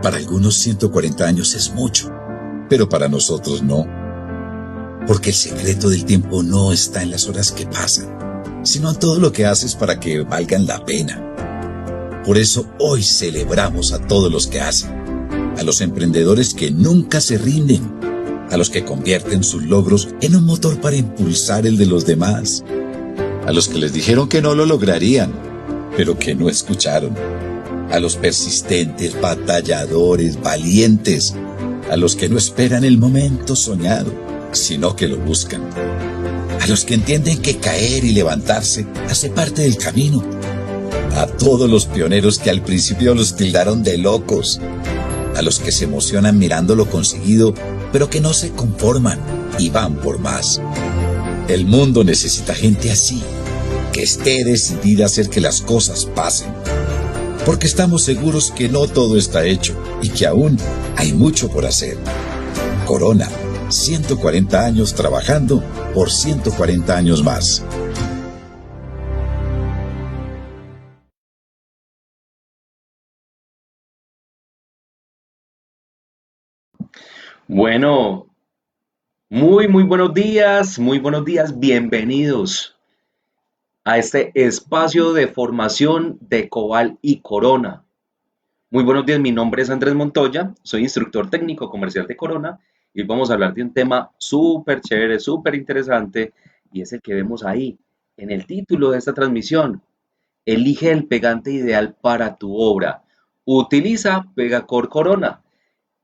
Para algunos 140 años es mucho, pero para nosotros no. Porque el secreto del tiempo no está en las horas que pasan, sino en todo lo que haces para que valgan la pena. Por eso hoy celebramos a todos los que hacen, a los emprendedores que nunca se rinden, a los que convierten sus logros en un motor para impulsar el de los demás, a los que les dijeron que no lo lograrían, pero que no escucharon, a los persistentes, batalladores, valientes, a los que no esperan el momento soñado, sino que lo buscan, a los que entienden que caer y levantarse hace parte del camino, a todos los pioneros que al principio los tildaron de locos, a los que se emocionan mirando lo conseguido, pero que no se conforman y van por más. El mundo necesita gente así, que esté decidida a hacer que las cosas pasen, porque estamos seguros que no todo está hecho y que aún hay mucho por hacer. Corona, 140 años trabajando por 140 años más. Bueno, muy buenos días, bienvenidos a este espacio de formación de Cobal y Corona. Muy buenos días, mi nombre es Andrés Montoya, soy instructor técnico comercial de Corona y hoy vamos a hablar de un tema súper chévere, súper interesante y es el que vemos ahí en el título de esta transmisión. Elige el pegante ideal para tu obra. Utiliza Pegacor Corona.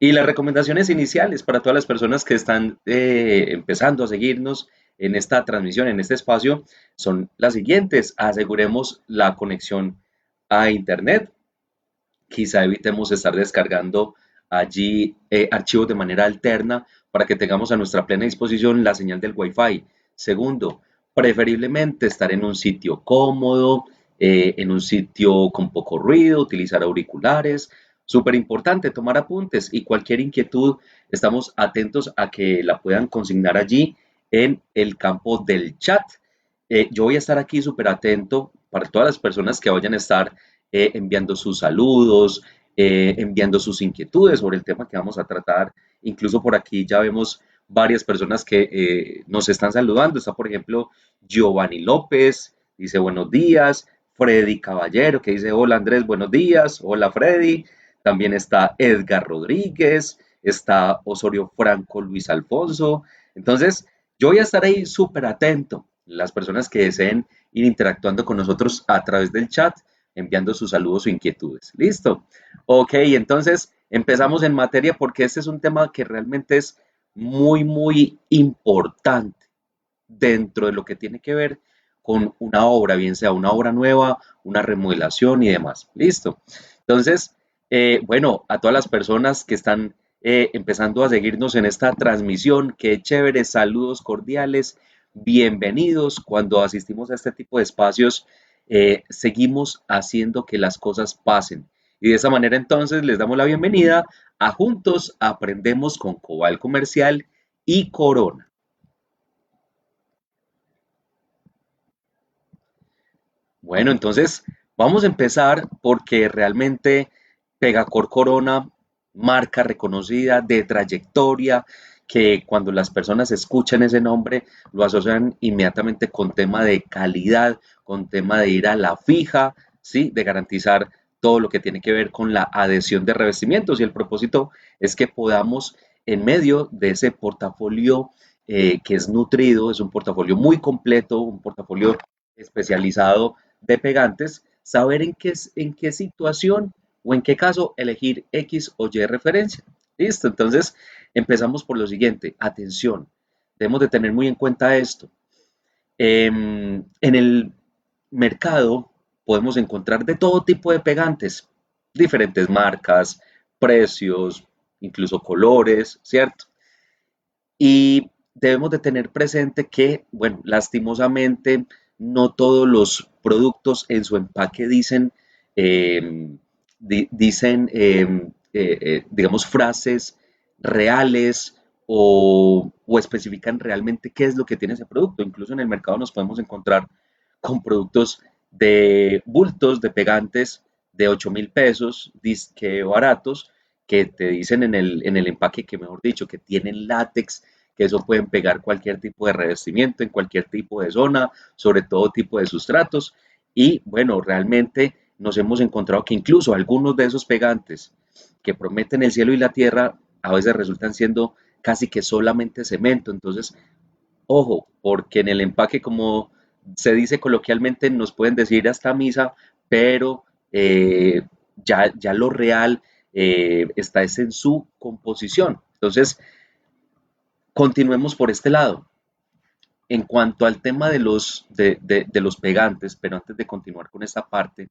Y las recomendaciones iniciales para todas las personas que están empezando a seguirnos en esta transmisión, en este espacio, son las siguientes. Aseguremos la conexión a Internet. Quizá evitemos estar descargando allí archivos de manera alterna para que tengamos a nuestra plena disposición la señal del Wi-Fi. Segundo, preferiblemente estar en un sitio cómodo, en un sitio con poco ruido, utilizar auriculares. Súper importante tomar apuntes y cualquier inquietud, estamos atentos a que la puedan consignar allí en el campo del chat. Yo voy a estar aquí súper atento para todas las personas que vayan a estar enviando sus saludos, enviando sus inquietudes sobre el tema que vamos a tratar. Incluso por aquí ya vemos varias personas que nos están saludando. Está, por ejemplo, Giovanni López, dice buenos días. Freddy Caballero, que dice hola Andrés, buenos días. Hola Freddy. También está Edgar Rodríguez, está Osorio Franco Luis Alfonso. Entonces, yo voy a estar ahí súper atento. Las personas que deseen ir interactuando con nosotros a través del chat, enviando sus saludos o inquietudes. ¿Listo? Ok, entonces empezamos en materia porque este es un tema que realmente es muy importante dentro de lo que tiene que ver con una obra, bien sea una obra nueva, una remodelación y demás. ¿Listo? Entonces, bueno, a todas las personas que están empezando a seguirnos en esta transmisión, qué chévere, saludos cordiales, bienvenidos. Cuando asistimos a este tipo de espacios, seguimos haciendo que las cosas pasen. Y de esa manera entonces les damos la bienvenida a Juntos Aprendemos con Cobal Comercial y Corona. Bueno, entonces vamos a empezar porque realmente Pegacor Corona, marca reconocida de trayectoria, que cuando las personas escuchan ese nombre lo asocian inmediatamente con tema de calidad, con tema de ir a la fija, ¿sí? De garantizar todo lo que tiene que ver con la adhesión de revestimientos y el propósito es que podamos en medio de ese portafolio que es nutrido, es un portafolio muy completo, un portafolio especializado de pegantes, saber en qué situación o en qué caso elegir X o Y referencia. Listo, entonces empezamos por lo siguiente, atención, debemos de tener muy en cuenta esto. En el mercado podemos encontrar de todo tipo de pegantes, diferentes marcas, precios, incluso colores, ¿cierto? Y debemos de tener presente que, bueno, lastimosamente no todos los productos en su empaque dicen, digamos, frases reales o especifican realmente qué es lo que tiene ese producto. Incluso en el mercado nos podemos encontrar con productos de bultos, de pegantes de 8.000 pesos, disque baratos, que te dicen en el empaque que, mejor dicho, que tienen látex, que eso pueden pegar cualquier tipo de revestimiento en cualquier tipo de zona, sobre todo tipo de sustratos. Y bueno, realmente nos hemos encontrado que incluso algunos de esos pegantes que prometen el cielo y la tierra a veces resultan siendo casi que solamente cemento. Entonces, ojo, porque en el empaque, como se dice coloquialmente, nos pueden decir hasta misa, pero ya lo real está es en su composición. Entonces, continuemos por este lado. En cuanto al tema de los pegantes, pero antes de continuar con esta parte,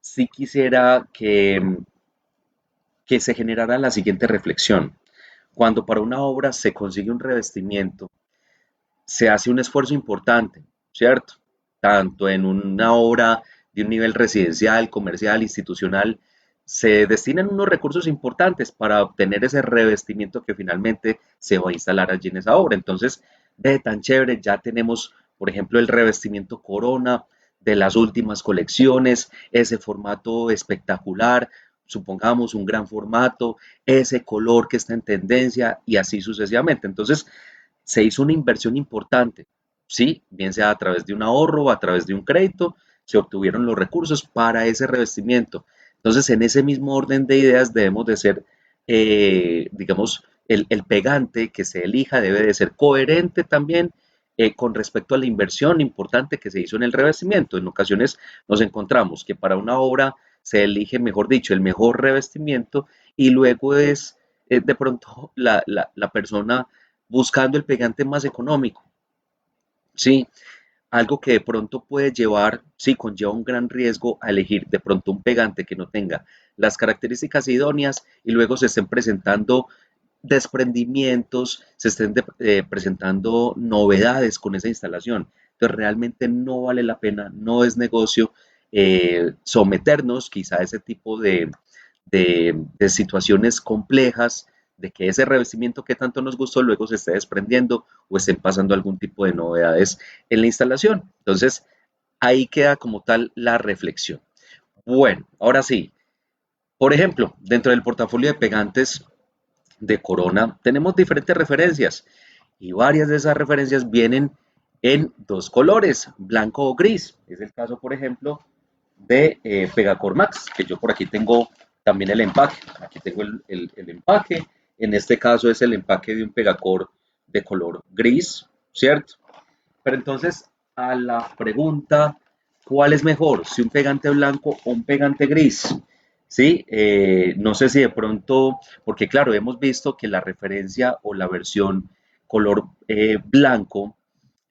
sí quisiera que se generara la siguiente reflexión. Cuando para una obra se consigue un revestimiento, se hace un esfuerzo importante, ¿cierto? Tanto en una obra de un nivel residencial, comercial, institucional, se destinan unos recursos importantes para obtener ese revestimiento que finalmente se va a instalar allí en esa obra. Entonces, de tan chévere, ya tenemos, por ejemplo, el revestimiento Corona de las últimas colecciones, ese formato espectacular, supongamos un gran formato, ese color que está en tendencia y así sucesivamente. Entonces, se hizo una inversión importante, ¿sí? Bien sea a través de un ahorro o a través de un crédito, se obtuvieron los recursos para ese revestimiento. Entonces, en ese mismo orden de ideas debemos de ser, digamos, el pegante que se elija debe de ser coherente también con respecto a la inversión importante que se hizo en el revestimiento. En ocasiones nos encontramos que para una obra se elige, mejor dicho, el mejor revestimiento y luego es de pronto la persona buscando el pegante más económico, ¿sí? Algo que de pronto puede llevar, sí, conlleva un gran riesgo a elegir de pronto un pegante que no tenga las características idóneas y luego se estén presentando desprendimientos, se estén presentando novedades con esa instalación. Entonces realmente no vale la pena, no es negocio someternos quizá a ese tipo de situaciones complejas, de que ese revestimiento que tanto nos gustó luego se esté desprendiendo o estén pasando algún tipo de novedades en la instalación. Entonces, ahí queda como tal la reflexión. Bueno, ahora sí, por ejemplo, dentro del portafolio de pegantes de Corona tenemos diferentes referencias y varias de esas referencias vienen en dos colores, blanco o gris. Es el caso, por ejemplo, de Pegacor Max, que yo por aquí tengo también el empaque. Aquí tengo el empaque. En este caso es el empaque de un Pegacor de color gris, ¿cierto? Pero entonces, a la pregunta, ¿cuál es mejor? ¿Si un pegante blanco o un pegante gris? Sí, no sé si de pronto, porque claro, hemos visto que la referencia o la versión color blanco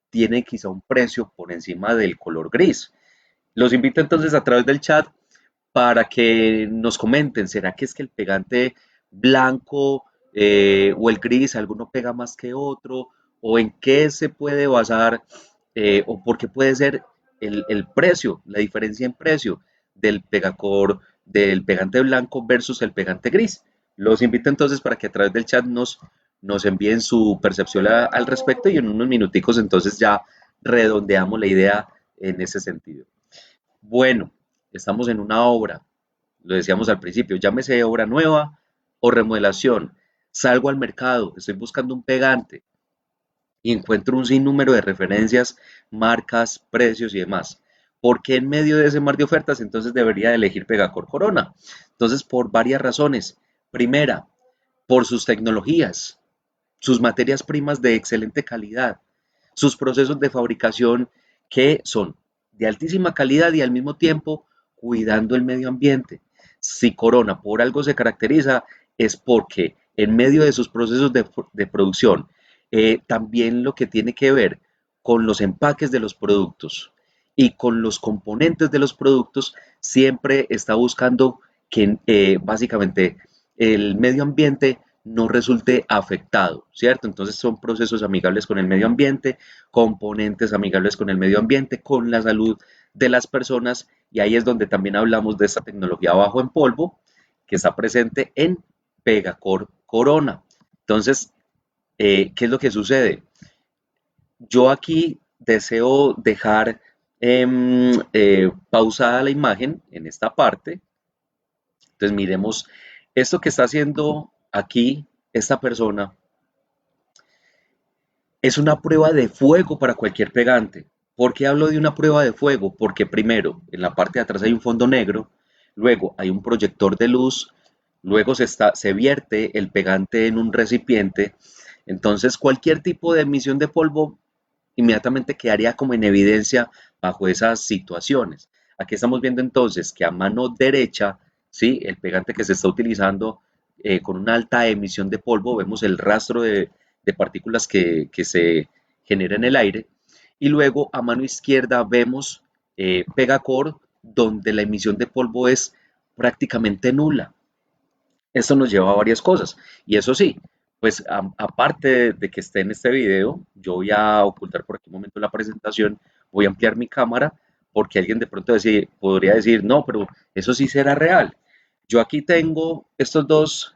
tiene quizá un precio por encima del color gris. Los invito entonces a través del chat para que nos comenten, ¿será que es que el pegante blanco o el gris, alguno pega más que otro? ¿O en qué se puede basar o por qué puede ser el precio, la diferencia en precio del pegacor, del pegante blanco versus el pegante gris? Los invito entonces para que a través del chat nos envíen su percepción al respecto y en unos minuticos entonces ya redondeamos la idea en ese sentido. Bueno, estamos en una obra, lo decíamos al principio, llámese obra nueva o remodelación. Salgo al mercado, estoy buscando un pegante y encuentro un sinnúmero de referencias, marcas, precios y demás. ¿Por qué en medio de ese mar de ofertas entonces debería elegir Pegacor Corona? Entonces, por varias razones. Primera, por sus tecnologías, sus materias primas de excelente calidad, sus procesos de fabricación que son de altísima calidad y al mismo tiempo cuidando el medio ambiente. Si Corona por algo se caracteriza es porque en medio de sus procesos de producción, también lo que tiene que ver con los empaques de los productos y con los componentes de los productos, siempre está buscando que básicamente el medio ambiente no resulte afectado, ¿cierto? Entonces son procesos amigables con el medio ambiente, componentes amigables con el medio ambiente, con la salud de las personas, y ahí es donde también hablamos de esta tecnología bajo en polvo que está presente en Pegacor Corona. Entonces, ¿qué es lo que sucede? Yo aquí deseo dejar pausada la imagen en esta parte. Entonces miremos Esto que está haciendo aquí esta persona es una prueba de fuego para cualquier pegante. ¿Por qué hablo de una prueba de fuego? Porque primero, en la parte de atrás hay un fondo negro, luego hay un proyector de luz, luego se vierte el pegante en un recipiente. Entonces, cualquier tipo de emisión de polvo inmediatamente quedaría como en evidencia bajo esas situaciones. Aquí estamos viendo entonces que a mano derecha, ¿sí? El pegante que se está utilizando con una alta emisión de polvo, vemos el rastro de partículas que se genera en el aire. Y luego a mano izquierda vemos Pegacor, donde la emisión de polvo es prácticamente nula. Esto nos lleva a varias cosas. Y eso sí, pues aparte de que esté en este video, yo voy a ocultar por aquí un momento la presentación, voy a ampliar mi cámara porque alguien de pronto podría decir, no, pero eso sí será real. Yo aquí tengo estos dos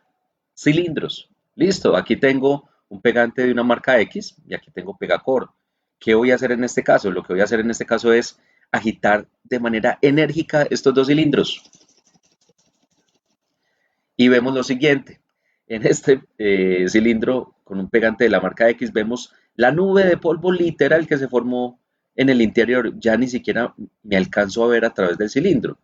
cilindros. Listo, aquí tengo un pegante de una marca X y aquí tengo Pegacor. ¿Qué voy a hacer en este caso? Lo que voy a hacer en este caso es agitar de manera enérgica estos dos cilindros. Y vemos lo siguiente. En este cilindro con un pegante de la marca X vemos la nube de polvo literal que se formó en el interior. Ya ni siquiera me alcanzo a ver a través del cilindro.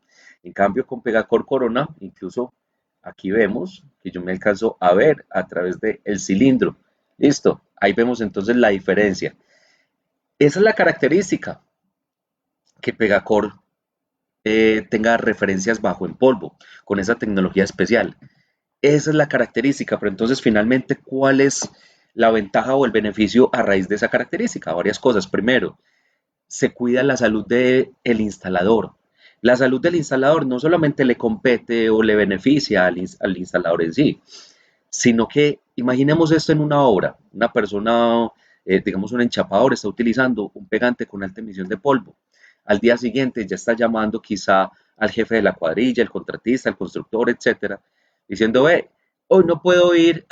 En cambio con Pegacor Corona, incluso aquí vemos que yo me alcanzo a ver a través del cilindro. Listo, ahí vemos entonces la diferencia. Esa es la característica, que Pegacor tenga referencias bajo en polvo, con esa tecnología especial. Esa es la característica, pero entonces finalmente, ¿cuál es la ventaja o el beneficio a raíz de esa característica? Varias cosas. Primero, se cuida la salud del instalador. La salud del instalador no solamente le compete o le beneficia al instalador en sí, sino que imaginemos esto en una obra. Una persona, digamos un enchapador, está utilizando un pegante con alta emisión de polvo. Al día siguiente ya está llamando quizá al jefe de la cuadrilla, el contratista, el constructor, etcétera, diciendo, hoy no puedo ir,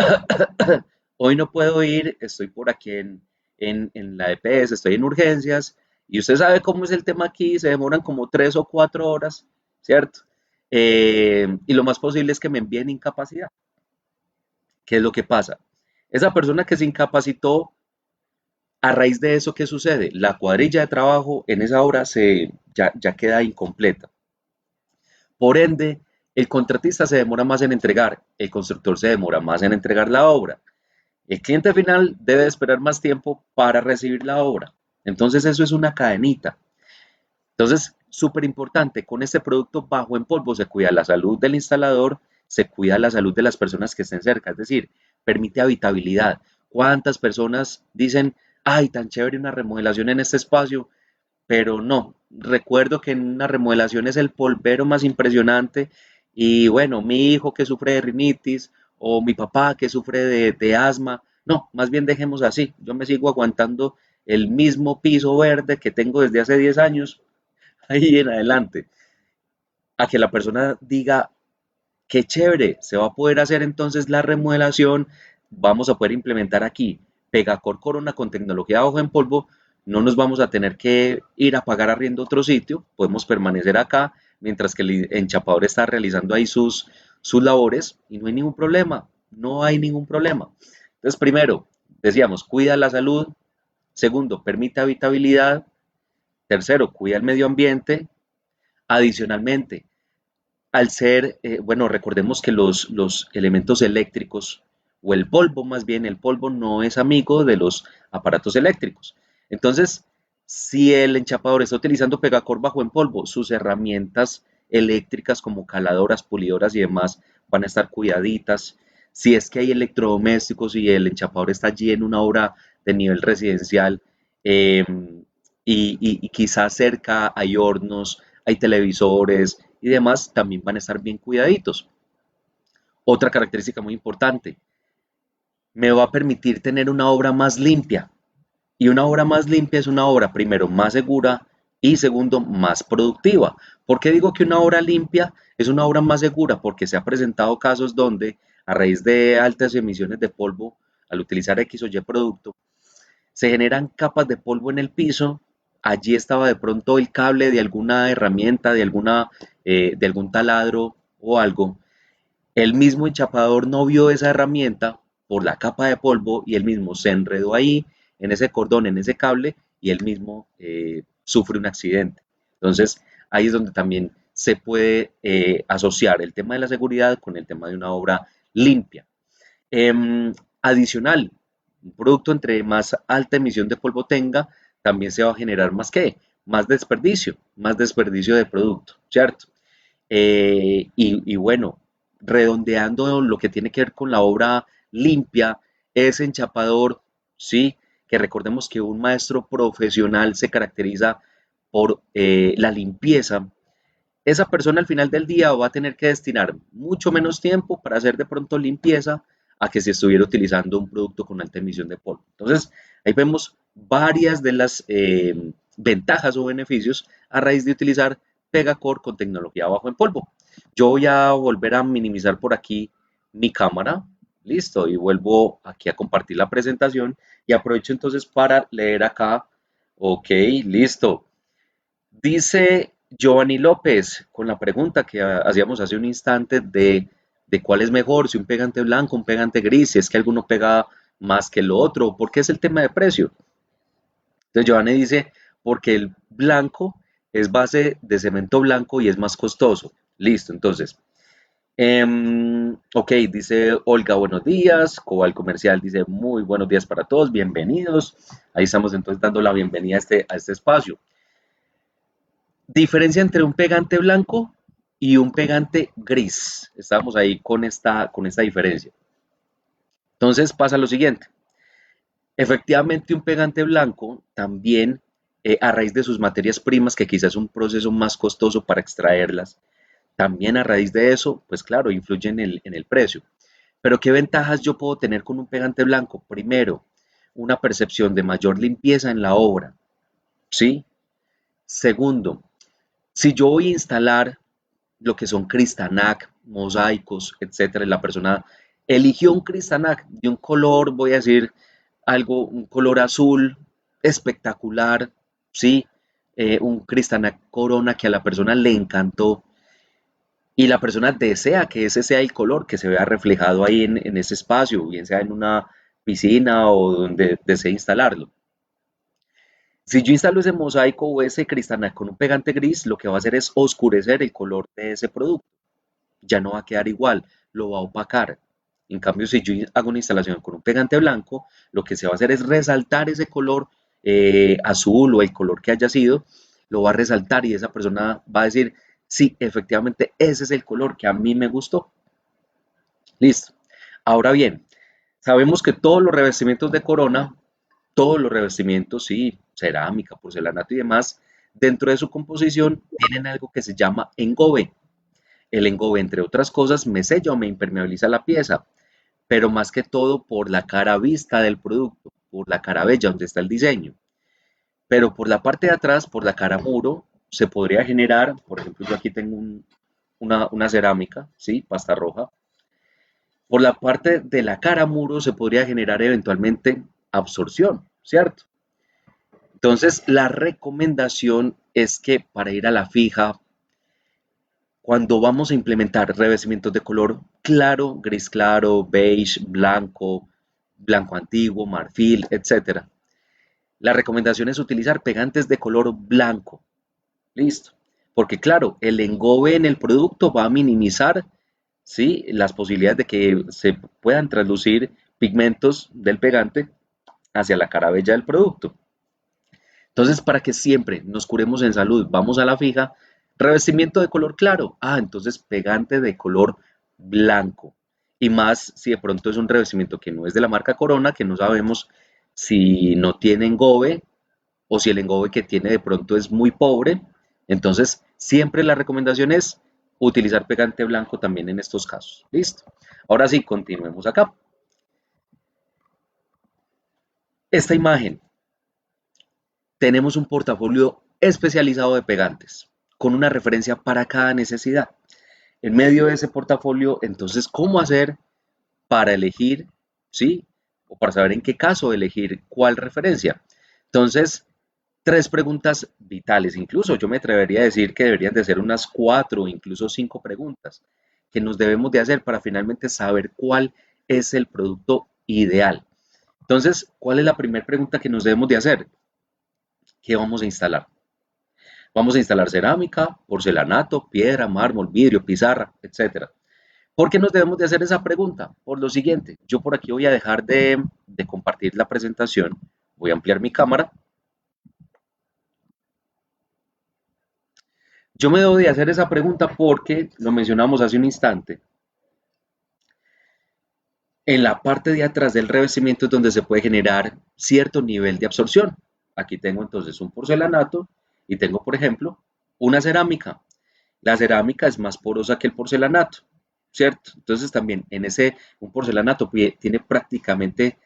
hoy no puedo ir, estoy por aquí en la EPS, estoy en urgencias, y usted sabe cómo es el tema aquí, se demoran como 3 o 4 horas, ¿cierto? Y lo más posible es que me envíen incapacidad. ¿Qué es lo que pasa? Esa persona que se incapacitó, a raíz de eso, ¿qué sucede? La cuadrilla de trabajo en esa hora ya queda incompleta. Por ende, el contratista se demora más en entregar, el constructor se demora más en entregar la obra. El cliente final debe esperar más tiempo para recibir la obra. Entonces eso es una cadenita. Entonces, súper importante, con este producto bajo en polvo se cuida la salud del instalador, se cuida la salud de las personas que estén cerca, es decir, permite habitabilidad. ¿Cuántas personas dicen, ay, tan chévere una remodelación en este espacio? Pero no, recuerdo que en una remodelación es el polvero más impresionante y bueno, mi hijo que sufre de rinitis o mi papá que sufre de asma, no, más bien dejemos así, yo me sigo aguantando el mismo piso verde que tengo desde hace 10 años ahí en adelante, a que la persona diga, qué chévere, se va a poder hacer entonces la remodelación, vamos a poder implementar aquí Pegacor Corona con tecnología de hoja en polvo, no nos vamos a tener que ir a pagar arriendo a otro sitio, podemos permanecer acá mientras que el enchapador está realizando ahí sus labores y no hay ningún problema, no hay ningún problema. Entonces, primero, decíamos, cuida la salud, segundo, permite habitabilidad, tercero, cuida el medio ambiente, adicionalmente, al ser, bueno, recordemos que los elementos eléctricos, o el polvo más bien, el polvo no es amigo de los aparatos eléctricos. Entonces, si el enchapador está utilizando Pegacor bajo en polvo, sus herramientas eléctricas como caladoras, pulidoras y demás van a estar cuidaditas. Si es que hay electrodomésticos y el enchapador está allí en una obra de nivel residencial eh, y quizás cerca hay hornos, hay televisores y demás, también van a estar bien cuidaditos. Otra característica muy importante, me va a permitir tener una obra más limpia. Y una obra más limpia es una obra, primero, más segura y segundo, más productiva. ¿Por qué digo que una obra limpia es una obra más segura? Porque se han presentado casos donde a raíz de altas emisiones de polvo, al utilizar X o Y producto, se generan capas de polvo en el piso. Allí estaba de pronto el cable de alguna herramienta, de algún taladro o algo, El mismo enchapador no vio esa herramienta por la capa de polvo y él mismo se enredó ahí, en ese cordón, en ese cable, y él mismo sufre un accidente. Entonces, ahí es donde también se puede asociar el tema de la seguridad con el tema de una obra limpia. Adicional, un producto entre más alta emisión de polvo tenga, también se va a generar más que, más desperdicio de producto, ¿cierto? Y bueno, redondeando lo que tiene que ver con la obra limpia, ese enchapador, sí, que recordemos que un maestro profesional se caracteriza por la limpieza. Esa persona al final del día va a tener que destinar mucho menos tiempo para hacer de pronto limpieza a que si estuviera utilizando un producto con alta emisión de polvo. Entonces, ahí vemos varias de las ventajas o beneficios a raíz de utilizar Pegacore con tecnología bajo en polvo. Yo voy a volver a minimizar por aquí mi cámara, listo, y vuelvo aquí a compartir la presentación y aprovecho entonces para leer acá, ok, listo. Dice Giovanni López con la pregunta que hacíamos hace un instante de cuál es mejor, si un pegante blanco, un pegante gris, si es que alguno pega más que el otro, porque es el tema de precio. Entonces Giovanni dice, porque el blanco es base de cemento blanco y es más costoso. Listo, entonces. Ok, dice Olga, buenos días. Cobal Comercial dice, muy buenos días para todos, bienvenidos. Ahí estamos entonces dando la bienvenida a este espacio. Diferencia entre un pegante blanco y un pegante gris. Estamos ahí con esta diferencia. Entonces pasa lo siguiente. Efectivamente, un pegante blanco también, a raíz de sus materias primas, que quizás es un proceso más costoso para extraerlas, también a raíz de eso, pues claro, influye en el precio. Pero ¿qué ventajas yo puedo tener con un pegante blanco? Primero, una percepción de mayor limpieza en la obra, ¿sí? Segundo, si yo voy a instalar lo que son Cristanac, mosaicos, etcétera, y la persona eligió un Cristanac de un color, voy a decir algo, un color azul espectacular, ¿sí? Un Cristanac Corona que a la persona le encantó y la persona desea que ese sea el color que se vea reflejado ahí en ese espacio, bien sea en una piscina o donde desee instalarlo. Si yo instalo ese mosaico o ese cristal con un pegante gris, lo que va a hacer es oscurecer el color de ese producto. Ya no va a quedar igual, lo va a opacar. En cambio, si yo hago una instalación con un pegante blanco, lo que se va a hacer es resaltar ese color azul o el color que haya sido, lo va a resaltar y esa persona va a decir, sí, efectivamente, ese es el color que a mí me gustó. Listo. Ahora bien, sabemos que todos los revestimientos de Corona, todos los revestimientos, sí, cerámica, porcelanato y demás, dentro de su composición tienen algo que se llama engobe. El engobe, entre otras cosas, me sella o me impermeabiliza la pieza, pero más que todo por la cara vista del producto, por la cara bella donde está el diseño. Pero por la parte de atrás, por la cara muro, se podría generar, por ejemplo, yo aquí tengo una cerámica, ¿sí? Pasta roja. Por la parte de la cara muro se podría generar eventualmente absorción, ¿cierto? Entonces, la recomendación es que para ir a la fija, cuando vamos a implementar revestimientos de color claro, gris claro, beige, blanco, blanco antiguo, marfil, etcétera, la recomendación es utilizar pegantes de color blanco. Listo. Porque claro, el engobe en el producto va a minimizar, ¿sí?, las posibilidades de que se puedan traslucir pigmentos del pegante hacia la cara bella del producto. Entonces, para que siempre nos curemos en salud, vamos a la fija, revestimiento de color claro. Ah, entonces pegante de color blanco. Y más si de pronto es un revestimiento que no es de la marca Corona, que no sabemos si no tiene engobe o si el engobe que tiene de pronto es muy pobre. Entonces, siempre la recomendación es utilizar pegante blanco también en estos casos. Listo. Ahora sí, continuemos acá. Esta imagen, tenemos un portafolio especializado de pegantes con una referencia para cada necesidad. En medio de ese portafolio, entonces, ¿cómo hacer para elegir, sí? O para saber en qué caso elegir cuál referencia. Entonces, tres preguntas vitales. Incluso yo me atrevería a decir que deberían de ser unas cuatro o incluso cinco preguntas que nos debemos de hacer para finalmente saber cuál es el producto ideal. Entonces, ¿cuál es la primera pregunta que nos debemos de hacer? ¿Qué vamos a instalar? Vamos a instalar cerámica, porcelanato, piedra, mármol, vidrio, pizarra, etcétera. ¿Por qué nos debemos de hacer esa pregunta? Por lo siguiente, yo por aquí voy a dejar de compartir la presentación, voy a ampliar mi cámara. Yo me debo de hacer esa pregunta porque, lo mencionamos hace un instante, en la parte de atrás del revestimiento es donde se puede generar cierto nivel de absorción. Aquí tengo entonces un porcelanato y tengo, por ejemplo, una cerámica. La cerámica es más porosa que el porcelanato, ¿cierto? Entonces también un porcelanato tiene prácticamente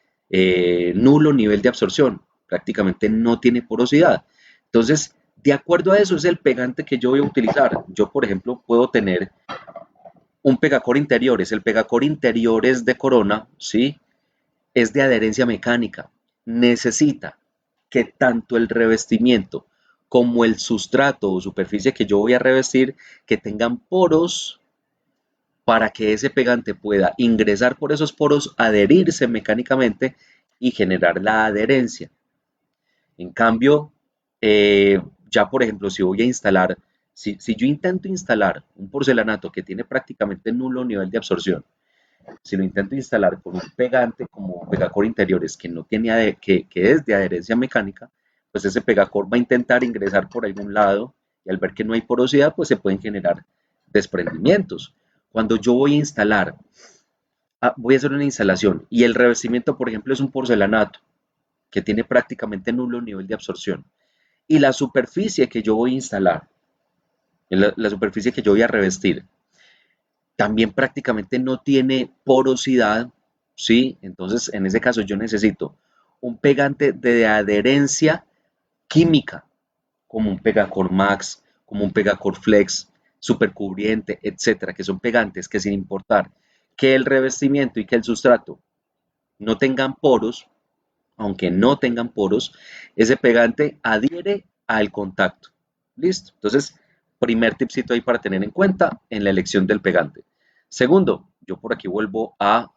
nulo nivel de absorción, prácticamente no tiene porosidad. Entonces, de acuerdo a eso es el pegante que yo voy a utilizar. Yo, por ejemplo, puedo tener un pegacor interiores. El pegacor interiores de Corona, ¿sí? Es de adherencia mecánica. Necesita que tanto el revestimiento como el sustrato o superficie que yo voy a revestir, que tengan poros para que ese pegante pueda ingresar por esos poros, adherirse mecánicamente y generar la adherencia. En cambio, ya por ejemplo, si voy a instalar, si yo intento instalar un porcelanato que tiene prácticamente nulo nivel de absorción, si lo intento instalar con un pegante como pegacor interiores que no tiene que es de adherencia mecánica, pues ese pegacor va a intentar ingresar por algún lado y al ver que no hay porosidad, pues se pueden generar desprendimientos. Cuando yo voy a instalar, voy a hacer una instalación y el revestimiento, por ejemplo, es un porcelanato que tiene prácticamente nulo nivel de absorción y la superficie que yo voy a instalar, la superficie que yo voy a revestir, también prácticamente no tiene porosidad, ¿sí? Entonces, en ese caso yo necesito un pegante de adherencia química, como un Pegacor Max, como un Pegacor Flex, supercubriente, etcétera, que son pegantes que sin importar que el revestimiento y que el sustrato no tengan poros, aunque no tengan poros, ese pegante adhiere al contacto. ¿Listo? Entonces, primer tipcito ahí para tener en cuenta en la elección del pegante. Segundo, yo por aquí vuelvo a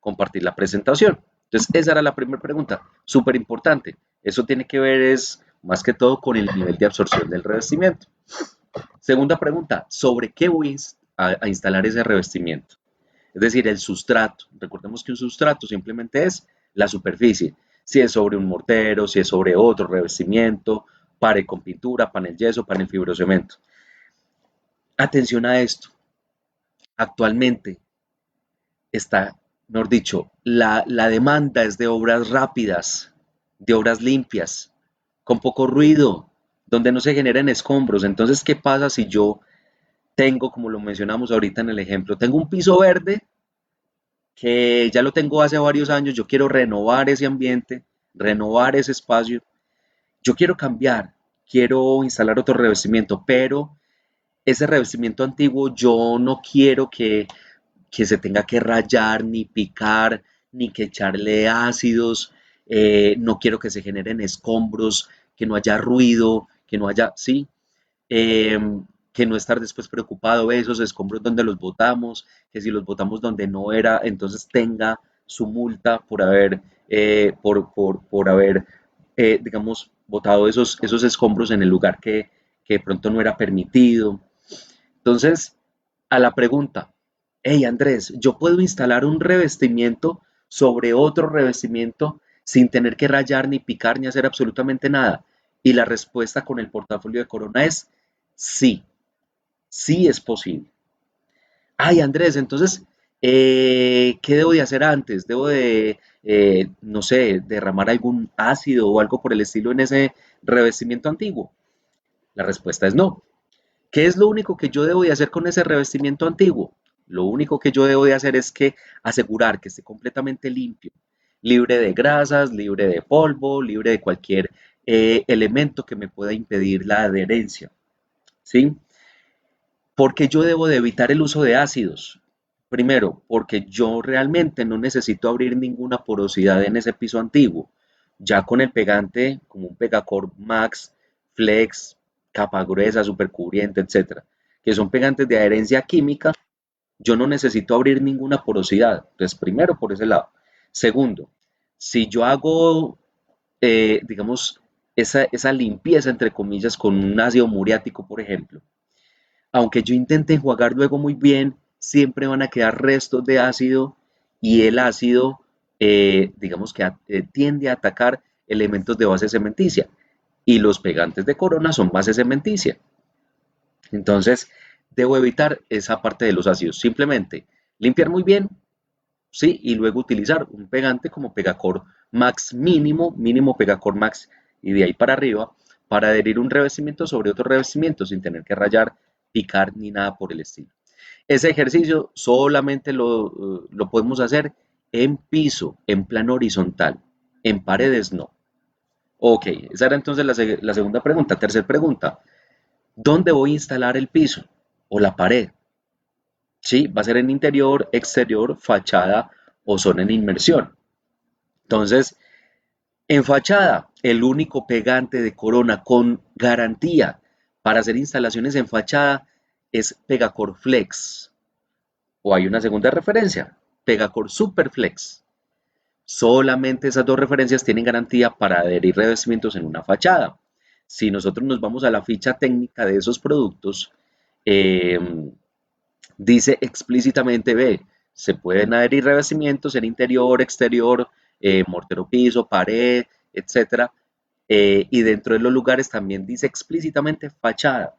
compartir la presentación. Entonces, esa era la primera pregunta, súper importante. Eso tiene que ver es más que todo con el nivel de absorción del revestimiento. Segunda pregunta, ¿sobre qué voy a instalar ese revestimiento? Es decir, el sustrato. Recordemos que un sustrato simplemente es la superficie. Si es sobre un mortero, si es sobre otro revestimiento, pared con pintura, panel yeso, panel fibrocemento. Atención a esto. Actualmente está, mejor dicho, la demanda es de obras rápidas, de obras limpias, con poco ruido, donde no se generen escombros. Entonces, ¿qué pasa si yo tengo, como lo mencionamos ahorita en el ejemplo, tengo un piso verde que ya lo tengo hace varios años, yo quiero renovar ese ambiente, renovar ese espacio, yo quiero cambiar, quiero instalar otro revestimiento, pero ese revestimiento antiguo yo no quiero que se tenga que rayar, ni picar, ni que echarle ácidos, no quiero que se generen escombros, que no haya ruido, que no haya, sí, eh, que no estar después preocupado de esos escombros donde los botamos, que si los botamos donde no era, entonces tenga su multa por haber, por haber digamos, botado esos escombros en el lugar que de pronto no era permitido. Entonces, a la pregunta, hey Andrés, ¿yo puedo instalar un revestimiento sobre otro revestimiento sin tener que rayar, ni picar, ni hacer absolutamente nada? Y la respuesta con el portafolio de Corona es sí, sí es posible. Ay, Andrés, entonces, ¿qué debo de hacer antes? ¿Debo de, no sé, derramar algún ácido o algo por el estilo en ese revestimiento antiguo? La respuesta es no. ¿Qué es lo único que yo debo de hacer con ese revestimiento antiguo? Lo único que yo debo de hacer es que asegurar que esté completamente limpio, libre de grasas, libre de polvo, libre de cualquier elemento que me pueda impedir la adherencia, ¿sí? Porque yo debo de evitar el uso de ácidos. Primero, porque yo realmente no necesito abrir ninguna porosidad en ese piso antiguo. Ya con el pegante, como un Pegacor Max, Flex, capa gruesa, supercubriente, etcétera, que son pegantes de adherencia química, Yo no necesito abrir ninguna porosidad. Entonces, primero por ese lado. Segundo, si yo hago, digamos, esa limpieza, entre comillas, con un ácido muriático, por ejemplo, aunque yo intente enjuagar luego muy bien, siempre van a quedar restos de ácido y el ácido, digamos que tiende a atacar elementos de base cementicia y los pegantes de corona son base cementicia. Entonces, debo evitar esa parte de los ácidos. Simplemente limpiar muy bien, ¿sí? Y luego utilizar un pegante como Pegacor Max mínimo, mínimo Pegacor Max y de ahí para arriba para adherir un revestimiento sobre otro revestimiento sin tener que rayar, picar ni nada por el estilo. Ese ejercicio solamente lo podemos hacer en piso, en plano horizontal, en paredes no. Ok, esa era entonces la segunda pregunta. Tercera pregunta, ¿dónde voy a instalar el piso o la pared? Sí, va a ser en interior, exterior, fachada o zona en inmersión. Entonces, en fachada, el único pegante de corona con garantía para hacer instalaciones en fachada es Pegacor Flex. O hay una segunda referencia, Pegacor Superflex. Solamente esas dos referencias tienen garantía para adherir revestimientos en una fachada. Si nosotros nos vamos a la ficha técnica de esos productos, eh, dice explícitamente, ve, se pueden adherir revestimientos en interior, exterior, mortero piso, pared, etcétera. Y dentro de los lugares también dice explícitamente fachada.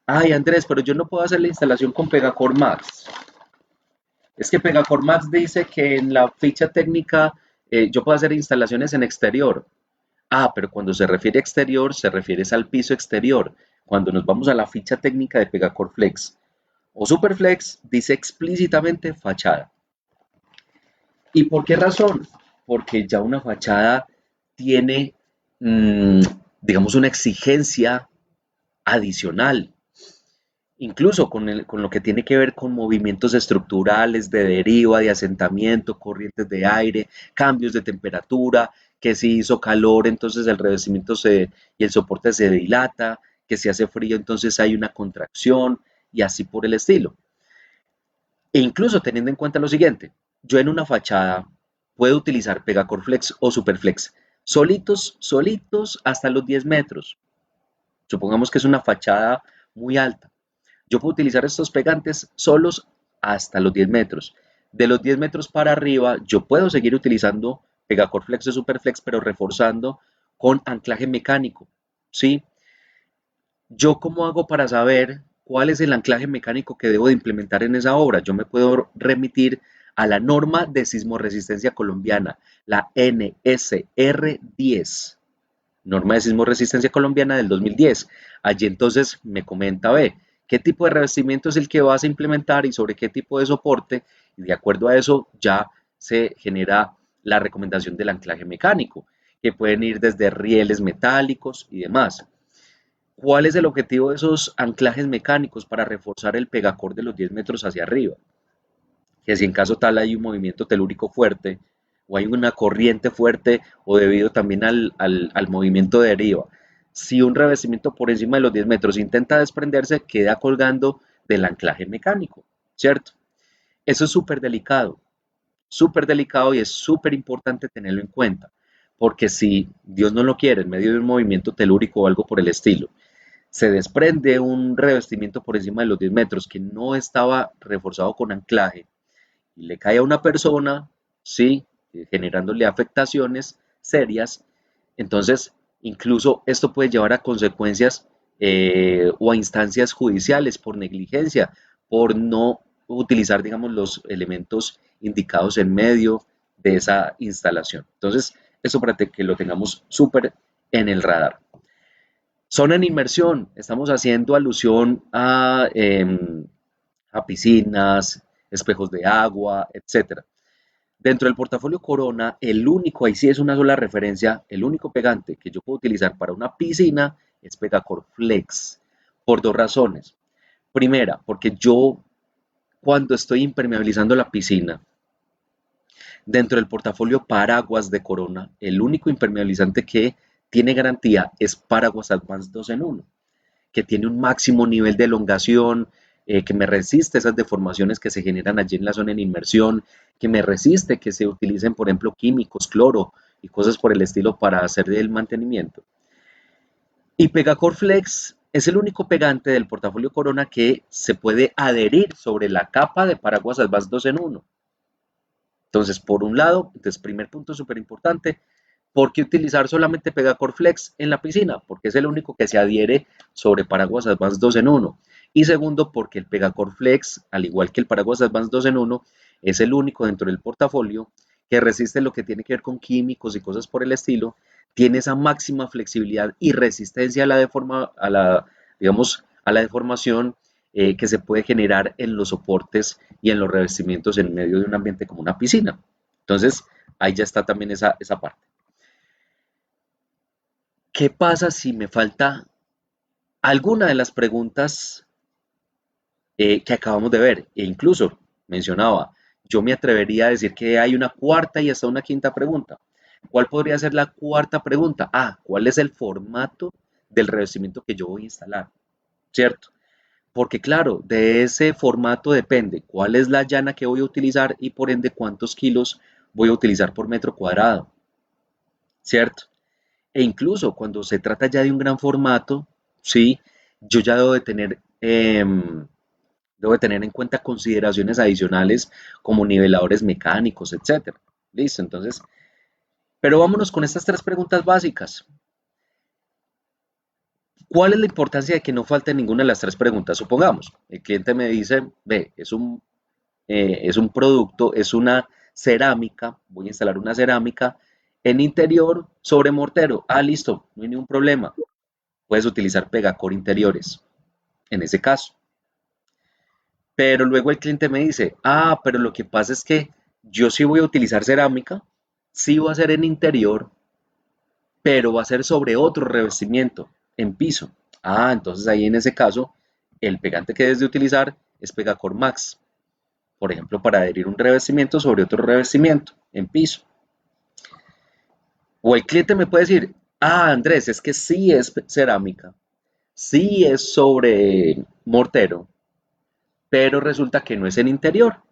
Ay, Andrés, pero yo no puedo hacer la instalación con Pegacor Max. Es que Pegacor Max dice que en la ficha técnica yo puedo hacer instalaciones en exterior. Ah, pero cuando se refiere a exterior, se refiere al piso exterior. Cuando nos vamos a la ficha técnica de Pegacor Flex o Superflex, dice explícitamente fachada. ¿Y por qué razón? Porque ya una fachada tiene, mm, digamos, una exigencia adicional, incluso con lo que tiene que ver con movimientos estructurales de deriva, de asentamiento, corrientes de aire, cambios de temperatura, que si hizo calor, entonces el revestimiento y el soporte se dilata, que si hace frío, entonces hay una contracción y así por el estilo. E incluso teniendo en cuenta lo siguiente, yo en una fachada puedo utilizar Pegacorflex o Superflex solitos, solitos hasta los 10 metros. Supongamos que es una fachada muy alta. Yo puedo utilizar estos pegantes solos hasta los 10 metros. De los 10 metros para arriba, yo puedo seguir utilizando Pegacorflex o Superflex, pero reforzando con anclaje mecánico. ¿Sí? ¿Yo cómo hago para saber cuál es el anclaje mecánico que debo de implementar en esa obra? Yo me puedo remitir a la norma de sismoresistencia colombiana, la NSR10, norma de sismoresistencia colombiana del 2010. Allí entonces me comenta, ve, qué tipo de revestimiento es el que vas a implementar y sobre qué tipo de soporte, y de acuerdo a eso ya se genera la recomendación del anclaje mecánico, que pueden ir desde rieles metálicos y demás. ¿Cuál es el objetivo de esos anclajes mecánicos para reforzar el pegacor de los 10 metros hacia arriba? Que si en caso tal hay un movimiento telúrico fuerte o hay una corriente fuerte o debido también al movimiento de deriva. Si un revestimiento por encima de los 10 metros intenta desprenderse, queda colgando del anclaje mecánico, ¿cierto? Eso es súper delicado y es súper importante tenerlo en cuenta, porque si Dios no lo quiere, en medio de un movimiento telúrico o algo por el estilo, se desprende un revestimiento por encima de los 10 metros que no estaba reforzado con anclaje y le cae a una persona, sí, generándole afectaciones serias, entonces incluso esto puede llevar a consecuencias o a instancias judiciales por negligencia, por no utilizar, digamos, los elementos indicados en medio de esa instalación. Entonces, eso para que lo tengamos súper en el radar. Zona en inmersión, estamos haciendo alusión a piscinas, espejos de agua, etcétera. Dentro del portafolio Corona, el único, ahí sí es una sola referencia, el único pegante que yo puedo utilizar para una piscina es Pegacor Flex, por dos razones. Primera, porque yo cuando estoy impermeabilizando la piscina, dentro del portafolio Paraguas de Corona, el único impermeabilizante que tiene garantía es Paraguas Advance 2 en 1, que tiene un máximo nivel de elongación, que me resiste esas deformaciones que se generan allí en la zona en inmersión, que me resiste que se utilicen, por ejemplo, químicos, cloro y cosas por el estilo para hacer el mantenimiento. Y Pegacor Flex es el único pegante del portafolio Corona que se puede adherir sobre la capa de paraguas Advance 2 en 1. Entonces, por un lado, entonces, primer punto súper importante, ¿por qué utilizar solamente Pegacor Flex en la piscina? Porque es el único que se adhiere sobre paraguas Advance 2 en 1. Y segundo, porque el Pegacor Flex, al igual que el paraguas Advance 2 en 1, es el único dentro del portafolio que resiste lo que tiene que ver con químicos y cosas por el estilo, tiene esa máxima flexibilidad y resistencia a la, digamos, a la deformación que se puede generar en los soportes y en los revestimientos en medio de un ambiente como una piscina. Entonces, ahí ya está también esa parte. ¿Qué pasa si me falta alguna de las preguntas que acabamos de ver? E incluso mencionaba, yo me atrevería a decir que hay una cuarta y hasta una quinta pregunta. ¿Cuál podría ser la cuarta pregunta? Ah, ¿cuál es el formato del revestimiento que yo voy a instalar? ¿Cierto? Porque claro, de ese formato depende cuál es la llana que voy a utilizar y por ende cuántos kilos voy a utilizar por metro cuadrado, ¿cierto? E incluso cuando se trata ya de un gran formato, sí, yo ya debo de tener en cuenta consideraciones adicionales como niveladores mecánicos, etcétera. Listo, entonces, pero vámonos con estas tres preguntas básicas. ¿Cuál es la importancia de que no falte ninguna de las tres preguntas? Supongamos, el cliente me dice, ve, es un producto, es una cerámica, voy a instalar una cerámica en interior sobre mortero. Ah, listo, no hay ningún problema. Puedes utilizar Pegacor interiores, en ese caso. Pero luego el cliente me dice, ah, pero lo que pasa es que yo sí voy a utilizar cerámica, sí va a ser en interior, pero va a ser sobre otro revestimiento, en piso. Ah, entonces ahí en ese caso, el pegante que debes de utilizar es Pegacor Max, por ejemplo, para adherir un revestimiento sobre otro revestimiento, en piso. O el cliente me puede decir, ah, Andrés, es que sí es cerámica, sí es sobre mortero, pero resulta que no es en interior,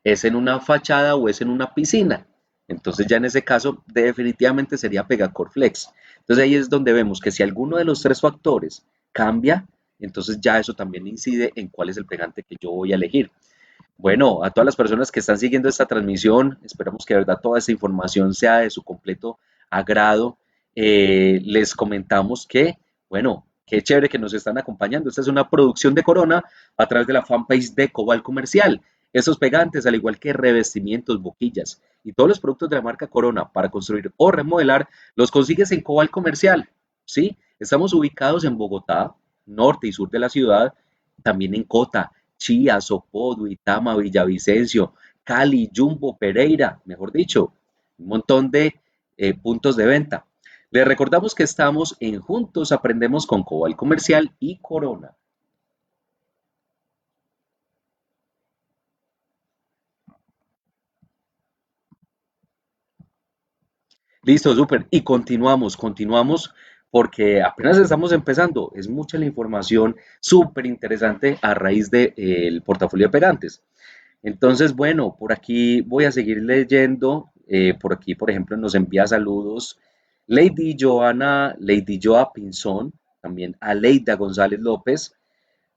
es en una fachada o es en una piscina. Entonces ya en ese caso definitivamente sería Pegacor Flex. Entonces ahí es donde vemos que si alguno de los tres factores cambia, entonces ya eso también incide en cuál es el pegante que yo voy a elegir. Bueno, a todas las personas que están siguiendo esta transmisión, esperamos que de verdad toda esta información sea de su completo agrado. Les comentamos que, bueno, qué chévere que nos están acompañando. Esta es una producción de Corona a través de la fanpage de Cobal Comercial. Esos pegantes, al igual que revestimientos, boquillas y todos los productos de la marca Corona para construir o remodelar, los consigues en Cobal Comercial. ¿Sí? Estamos ubicados en Bogotá, norte y sur de la ciudad, también en Cota, Chía, Sopó, Duitama, Villavicencio, Cali, Jumbo, Pereira, mejor dicho, un montón de puntos de venta. Les recordamos que estamos en Juntos Aprendemos con Cobal Comercial y Corona. Listo, súper. Y continuamos porque apenas estamos empezando. Es mucha la información súper interesante a raíz del portafolio de pegantes. Entonces, bueno, por aquí voy a seguir leyendo. Por aquí, por ejemplo, nos envía saludos Lady Joa Pinzón, también a Leida González López.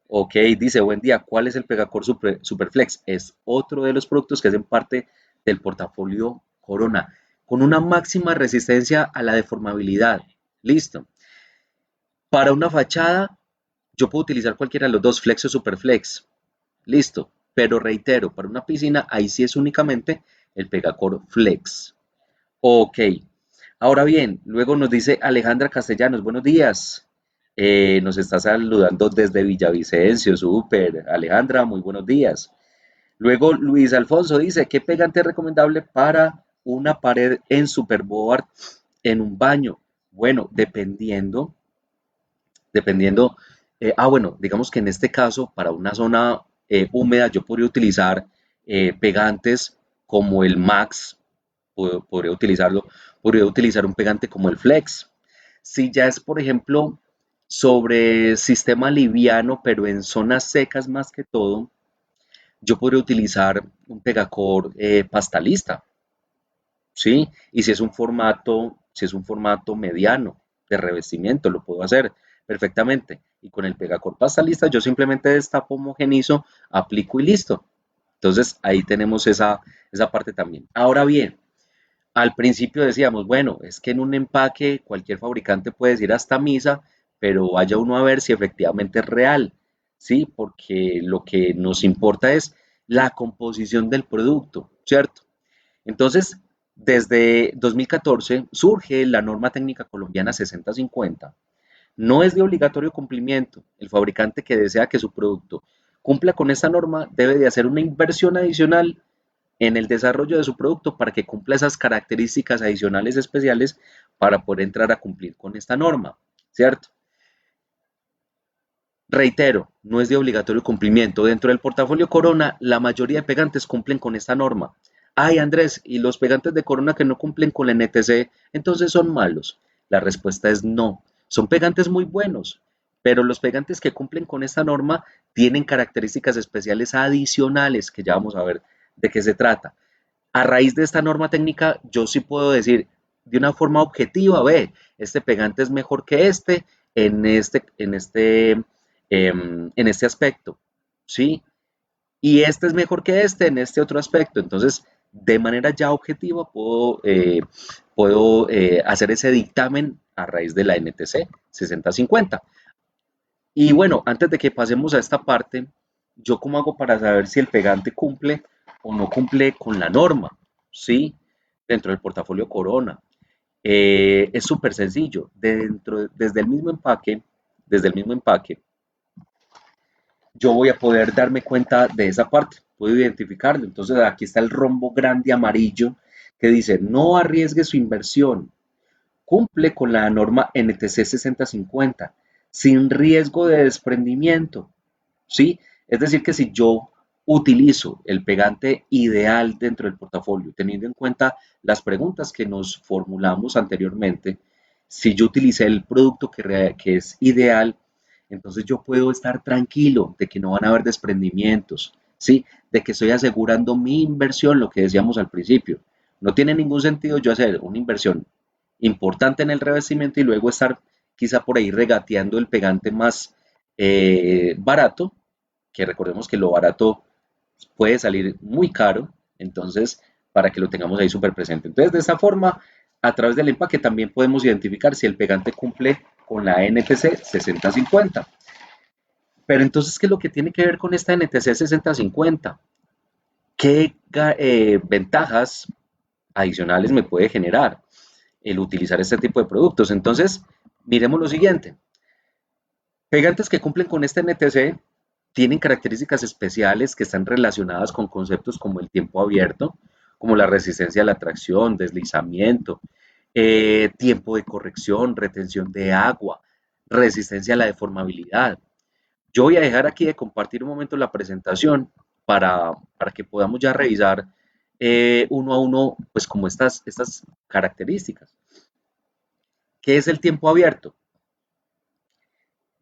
Ok, dice, buen día, ¿cuál es el Pegacor Superflex? Es otro de los productos que hacen parte del portafolio Corona, con una máxima resistencia a la deformabilidad. Listo. Para una fachada, yo puedo utilizar cualquiera de los dos, Flex o Superflex. Listo. Pero reitero, para una piscina, ahí sí es únicamente el Pegacor Flex. Ok. Ahora bien, luego nos dice Alejandra Castellanos, buenos días. Nos está saludando desde Villavicencio, súper. Alejandra, muy buenos días. Luego Luis Alfonso dice, ¿qué pegante es recomendable para una pared en superboard en un baño? Bueno, dependiendo, bueno, digamos que en este caso, para una zona húmeda, yo podría utilizar pegantes como el Max, podría utilizarlo, podría utilizar un pegante como el Flex. Si ya es, por ejemplo, Sobre sistema liviano, pero en zonas secas más que todo, yo podría utilizar un Pegacore pastalista, ¿sí? Y si es un formato mediano de revestimiento, lo puedo hacer perfectamente. Y con el Pegacore pastalista yo simplemente destapo, homogenizo, aplico y listo. Entonces ahí tenemos esa parte también. Ahora bien, al principio decíamos, bueno, es que en un empaque cualquier fabricante puede decir hasta misa, pero vaya uno a ver si efectivamente es real, ¿sí? Porque lo que nos importa es la composición del producto, ¿cierto? Entonces, desde 2014 surge la norma técnica colombiana 6050. No es de obligatorio cumplimiento. El fabricante que desea que su producto cumpla con esta norma debe de hacer una inversión adicional en el desarrollo de su producto para que cumpla esas características adicionales especiales para poder entrar a cumplir con esta norma, ¿cierto? Reitero, no es de obligatorio cumplimiento. Dentro del portafolio Corona, la mayoría de pegantes cumplen con esta norma. Ay, Andrés, ¿y los pegantes de Corona que no cumplen con la NTC, entonces son malos? La respuesta es no. Son pegantes muy buenos, pero los pegantes que cumplen con esta norma tienen características especiales adicionales que ya vamos a ver de qué se trata. A raíz de esta norma técnica, yo sí puedo decir de una forma objetiva, ve, este pegante es mejor que este en este aspecto, ¿sí? Y este es mejor que este en este otro aspecto. Entonces, de manera ya objetiva, puedo hacer ese dictamen a raíz de la NTC 6050. Y bueno, antes de que pasemos a esta parte, ¿yo cómo hago para saber si el pegante cumple o no cumple con la norma? ¿Sí? Dentro del portafolio Corona. Es súper sencillo. Desde el mismo empaque, yo voy a poder darme cuenta de esa parte. Puedo identificarlo. Entonces, aquí está el rombo grande amarillo que dice, no arriesgue su inversión. Cumple con la norma NTC 6050 sin riesgo de desprendimiento. ¿Sí? Es decir, que si yo utilizo el pegante ideal dentro del portafolio, teniendo en cuenta las preguntas que nos formulamos anteriormente, si yo utilicé el producto que es ideal, entonces yo puedo estar tranquilo de que no van a haber desprendimientos, ¿sí? De que estoy asegurando mi inversión, lo que decíamos al principio. No tiene ningún sentido yo hacer una inversión importante en el revestimiento y luego estar quizá por ahí regateando el pegante más barato, que recordemos que lo barato puede salir muy caro, entonces para que lo tengamos ahí súper presente. Entonces, de esta forma, a través del empaque también podemos identificar si el pegante cumple con la NTC 6050. Pero entonces, ¿qué es lo que tiene que ver con esta NTC 6050? ¿Qué ventajas adicionales me puede generar el utilizar este tipo de productos? Entonces, miremos lo siguiente. Pegantes que cumplen con este NTC tienen características especiales que están relacionadas con conceptos como el tiempo abierto, como la resistencia a la tracción, deslizamiento, tiempo de corrección, retención de agua, resistencia a la deformabilidad. Yo voy a dejar aquí de compartir un momento la presentación para que podamos ya revisar uno a uno, pues como estas características. ¿Qué es el tiempo abierto?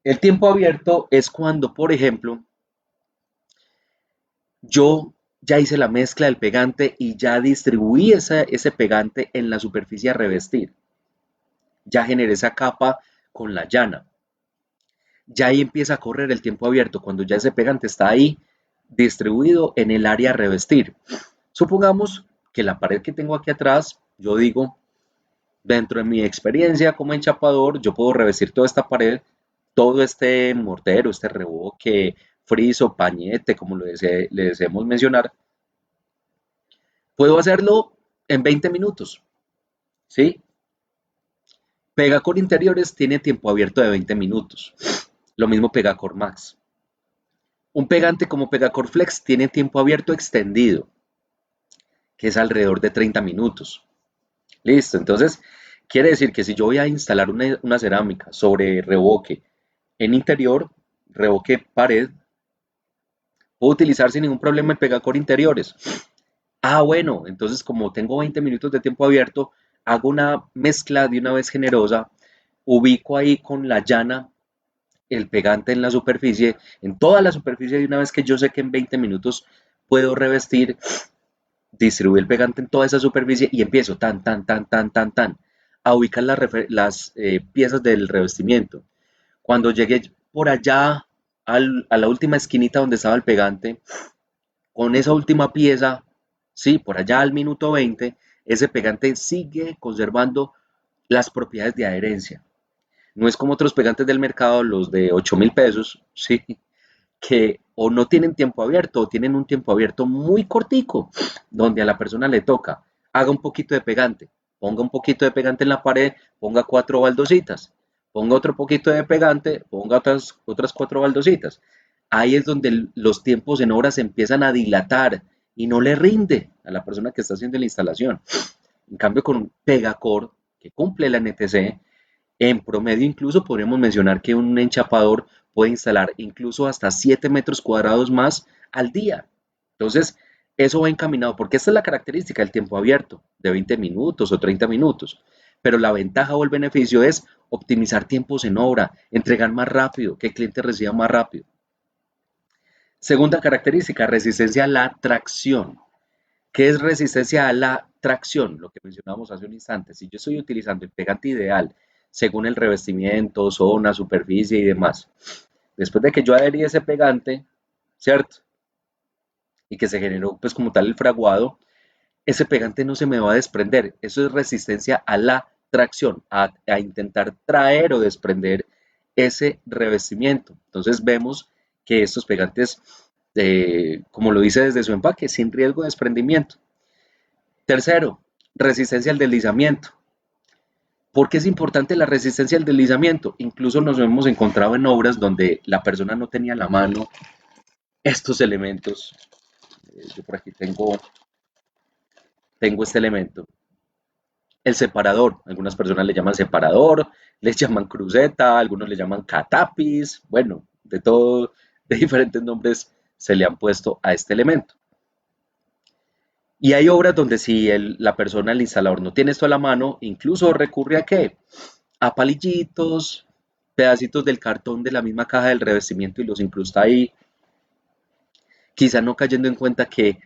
El tiempo abierto es cuando, por ejemplo, yo ya hice la mezcla del pegante y ya distribuí ese pegante en la superficie a revestir. Ya generé esa capa con la llana. Ya ahí empieza a correr el tiempo abierto cuando ya ese pegante está ahí distribuido en el área a revestir. Supongamos que la pared que tengo aquí atrás, yo digo, dentro de mi experiencia como enchapador, yo puedo revestir toda esta pared, todo este mortero, este revoque, friso, pañete, como le deseemos mencionar, puedo hacerlo en 20 minutos, ¿sí? Pegacor Interiores tiene tiempo abierto de 20 minutos. Lo mismo Pegacor Max. Un pegante como Pegacor Flex tiene tiempo abierto extendido, que es alrededor de 30 minutos. Listo, entonces quiere decir que si yo voy a instalar una cerámica sobre revoque en interior, revoque pared, puedo utilizar sin ningún problema el Pegacor Interiores. Ah, bueno, entonces como tengo 20 minutos de tiempo abierto, hago una mezcla de una vez generosa, ubico ahí con la llana el pegante en la superficie, en toda la superficie, y una vez que yo sé que en 20 minutos puedo revestir, distribuir el pegante en toda esa superficie y empiezo a ubicar las piezas del revestimiento. Cuando llegué por allá a la última esquinita donde estaba el pegante, con esa última pieza, sí, por allá al minuto 20, ese pegante sigue conservando las propiedades de adherencia. No es como otros pegantes del mercado, los de 8.000 pesos, sí, que o no tienen tiempo abierto o tienen un tiempo abierto muy cortico, donde a la persona le toca, haga un poquito de pegante, ponga un poquito de pegante en la pared, ponga 4 baldositas, ponga otro poquito de pegante, ponga otras 4 baldositas. Ahí es donde los tiempos en obra se empiezan a dilatar y no le rinde a la persona que está haciendo la instalación. En cambio, con un Pegacor que cumple la NTC, en promedio, incluso podríamos mencionar que un enchapador puede instalar incluso hasta 7 metros cuadrados más al día. Entonces, eso va encaminado, porque esta es la característica del tiempo abierto, de 20 minutos o 30 minutos. Pero la ventaja o el beneficio es optimizar tiempos en obra, entregar más rápido, que el cliente reciba más rápido. Segunda característica, resistencia a la tracción. ¿Qué es resistencia a la tracción? Lo que mencionábamos hace un instante. Si yo estoy utilizando el pegante ideal según el revestimiento, zona, superficie y demás, después de que yo adherí ese pegante, ¿cierto? Y que se generó pues como tal el fraguado, ese pegante no se me va a desprender. Eso es resistencia a la tracción, a intentar traer o desprender ese revestimiento. Entonces vemos que estos pegantes, como lo dice desde su empaque, sin riesgo de desprendimiento. Tercero, resistencia al deslizamiento. ¿Por qué es importante la resistencia al deslizamiento? Incluso nos hemos encontrado en obras donde la persona no tenía a la mano estos elementos. Yo por aquí tengo este elemento. El separador. Algunas personas le llaman separador, les llaman cruceta, algunos le llaman catapis. Bueno, de todo, de diferentes nombres se le han puesto a este elemento. Y hay obras donde si la persona, el instalador, no tiene esto a la mano, incluso recurre a qué? A palillitos, pedacitos del cartón de la misma caja del revestimiento y los incrusta ahí, quizá no cayendo en cuenta que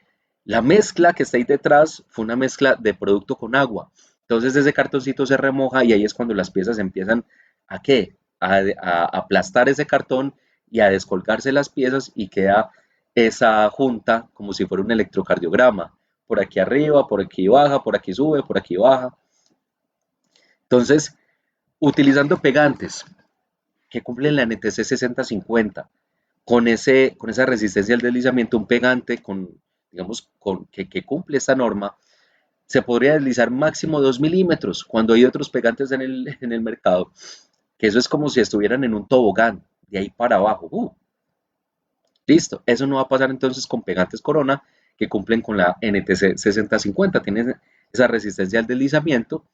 la mezcla que está ahí detrás fue una mezcla de producto con agua. Entonces ese cartoncito se remoja y ahí es cuando las piezas empiezan a qué? A aplastar ese cartón y a descolgarse las piezas y queda esa junta como si fuera un electrocardiograma. Por aquí arriba, por aquí baja, por aquí sube, por aquí baja. Entonces, utilizando pegantes que cumplen la NTC 6050, con esa resistencia al deslizamiento, un pegante digamos, que cumple esta norma, se podría deslizar máximo 2 milímetros, cuando hay otros pegantes en el mercado, que eso es como si estuvieran en un tobogán, de ahí para abajo. Listo, eso no va a pasar entonces con pegantes Corona, que cumplen con la NTC 6050, tienen esa resistencia al deslizamiento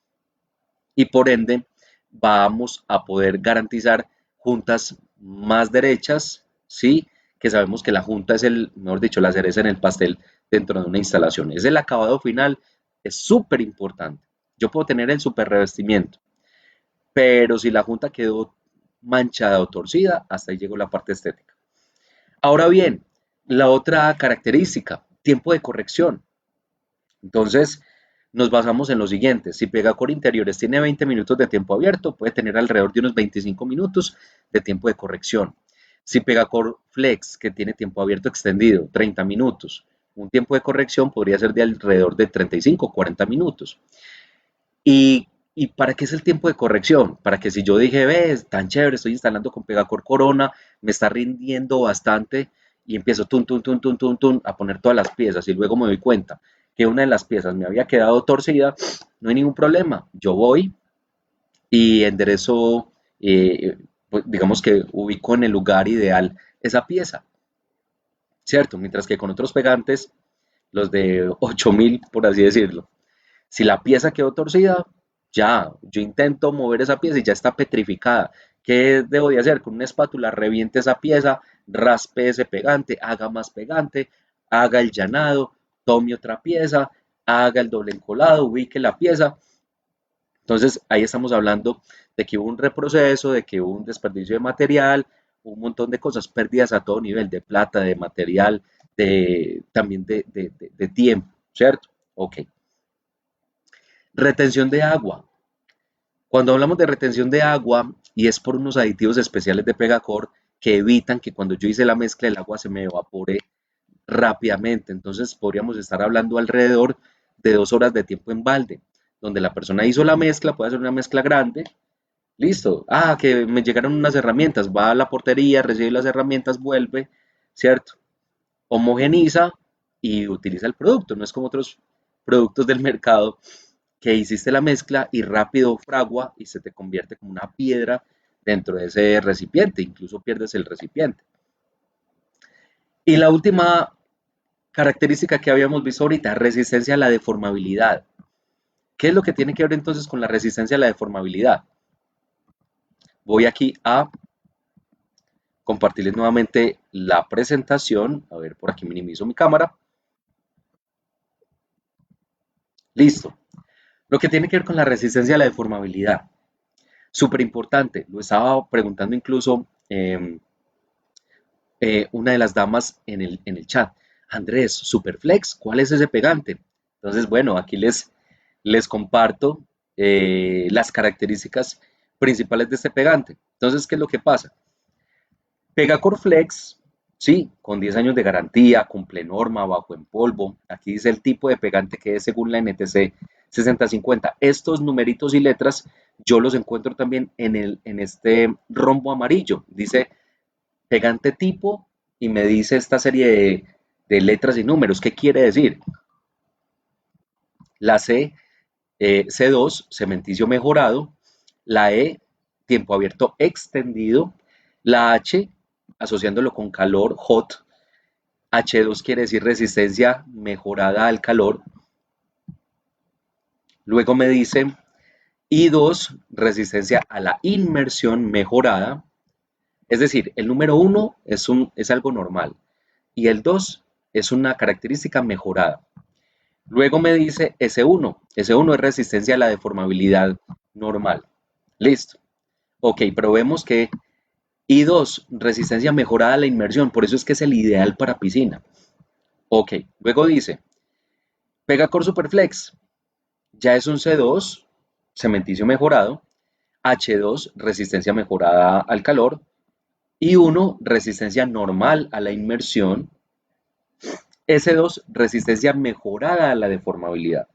y por ende vamos a poder garantizar juntas más derechas, ¿sí? Que sabemos que la junta es mejor dicho, la cereza en el pastel dentro de una instalación. Es el acabado final, es súper importante. Yo puedo tener el super revestimiento, pero si la junta quedó manchada o torcida, hasta ahí llegó la parte estética. Ahora bien, la otra característica, tiempo de corrección. Entonces, nos basamos en lo siguiente. Si Pegacor Interiores tiene 20 minutos de tiempo abierto, puede tener alrededor de unos 25 minutos de tiempo de corrección. Si Pegacor Flex, que tiene tiempo abierto extendido, 30 minutos, un tiempo de corrección podría ser de alrededor de 35 o 40 minutos. ¿Y para qué es el tiempo de corrección? Para que si yo dije, ves, tan chévere, estoy instalando con Pegacor Corona, me está rindiendo bastante y empiezo a poner todas las piezas y luego me doy cuenta que una de las piezas me había quedado torcida, no hay ningún problema. Yo voy y enderezo, pues, digamos que ubico en el lugar ideal esa pieza, ¿cierto? Mientras que con otros pegantes, los de 8.000, por así decirlo, si la pieza quedó torcida, ya, yo intento mover esa pieza y ya está petrificada. ¿Qué debo de hacer? Con una espátula reviente esa pieza, raspe ese pegante, haga más pegante, haga el llanado, tome otra pieza, haga el doble encolado, ubique la pieza. Entonces ahí estamos hablando de que hubo un reproceso, de que hubo un desperdicio de material, un montón de cosas, pérdidas a todo nivel, de plata, de material, también de tiempo, ¿cierto? Ok. Retención de agua. Cuando hablamos de retención de agua, y es por unos aditivos especiales de Pegacor que evitan que cuando yo hice la mezcla el agua se me evapore rápidamente. Entonces podríamos estar hablando alrededor de 2 horas de tiempo en balde, donde la persona hizo la mezcla, puede hacer una mezcla grande, listo. Ah, que me llegaron unas herramientas, va a la portería, recibe las herramientas, vuelve, ¿cierto? Homogeniza y utiliza el producto. No es como otros productos del mercado que hiciste la mezcla y rápido fragua y se te convierte como una piedra dentro de ese recipiente, incluso pierdes el recipiente. Y la última característica que habíamos visto ahorita, resistencia a la deformabilidad. ¿Qué es lo que tiene que ver entonces con la resistencia a la deformabilidad? Voy aquí a compartirles nuevamente la presentación. A ver, por aquí minimizo mi cámara. Listo. Lo que tiene que ver con la resistencia a la deformabilidad. Súper importante. Lo estaba preguntando incluso una de las damas en el chat. Andrés, Superflex, ¿cuál es ese pegante? Entonces, bueno, aquí les comparto las características principales de este pegante. Entonces, ¿qué es lo que pasa? Pegacor Flex, sí, con 10 años de garantía, cumple norma, bajo en polvo. Aquí dice el tipo de pegante que es según la NTC 6050. Estos numeritos y letras yo los encuentro también en este rombo amarillo. Dice pegante tipo y me dice esta serie de letras y números. ¿Qué quiere decir? La C, C2, cementicio mejorado. La E, tiempo abierto extendido. La H, asociándolo con calor, hot. H2 quiere decir resistencia mejorada al calor. Luego me dice I2, resistencia a la inmersión mejorada. Es decir, el número 1 es algo normal y el 2 es una característica mejorada. Luego me dice S1. S1 es resistencia a la deformabilidad normal. Listo. Ok, pero vemos que I2, resistencia mejorada a la inmersión, por eso es que es el ideal para piscina. Ok, luego dice, Pegacor Superflex, ya es un C2, cementicio mejorado, H2, resistencia mejorada al calor, y 1, resistencia normal a la inmersión, S2, resistencia mejorada a la deformabilidad.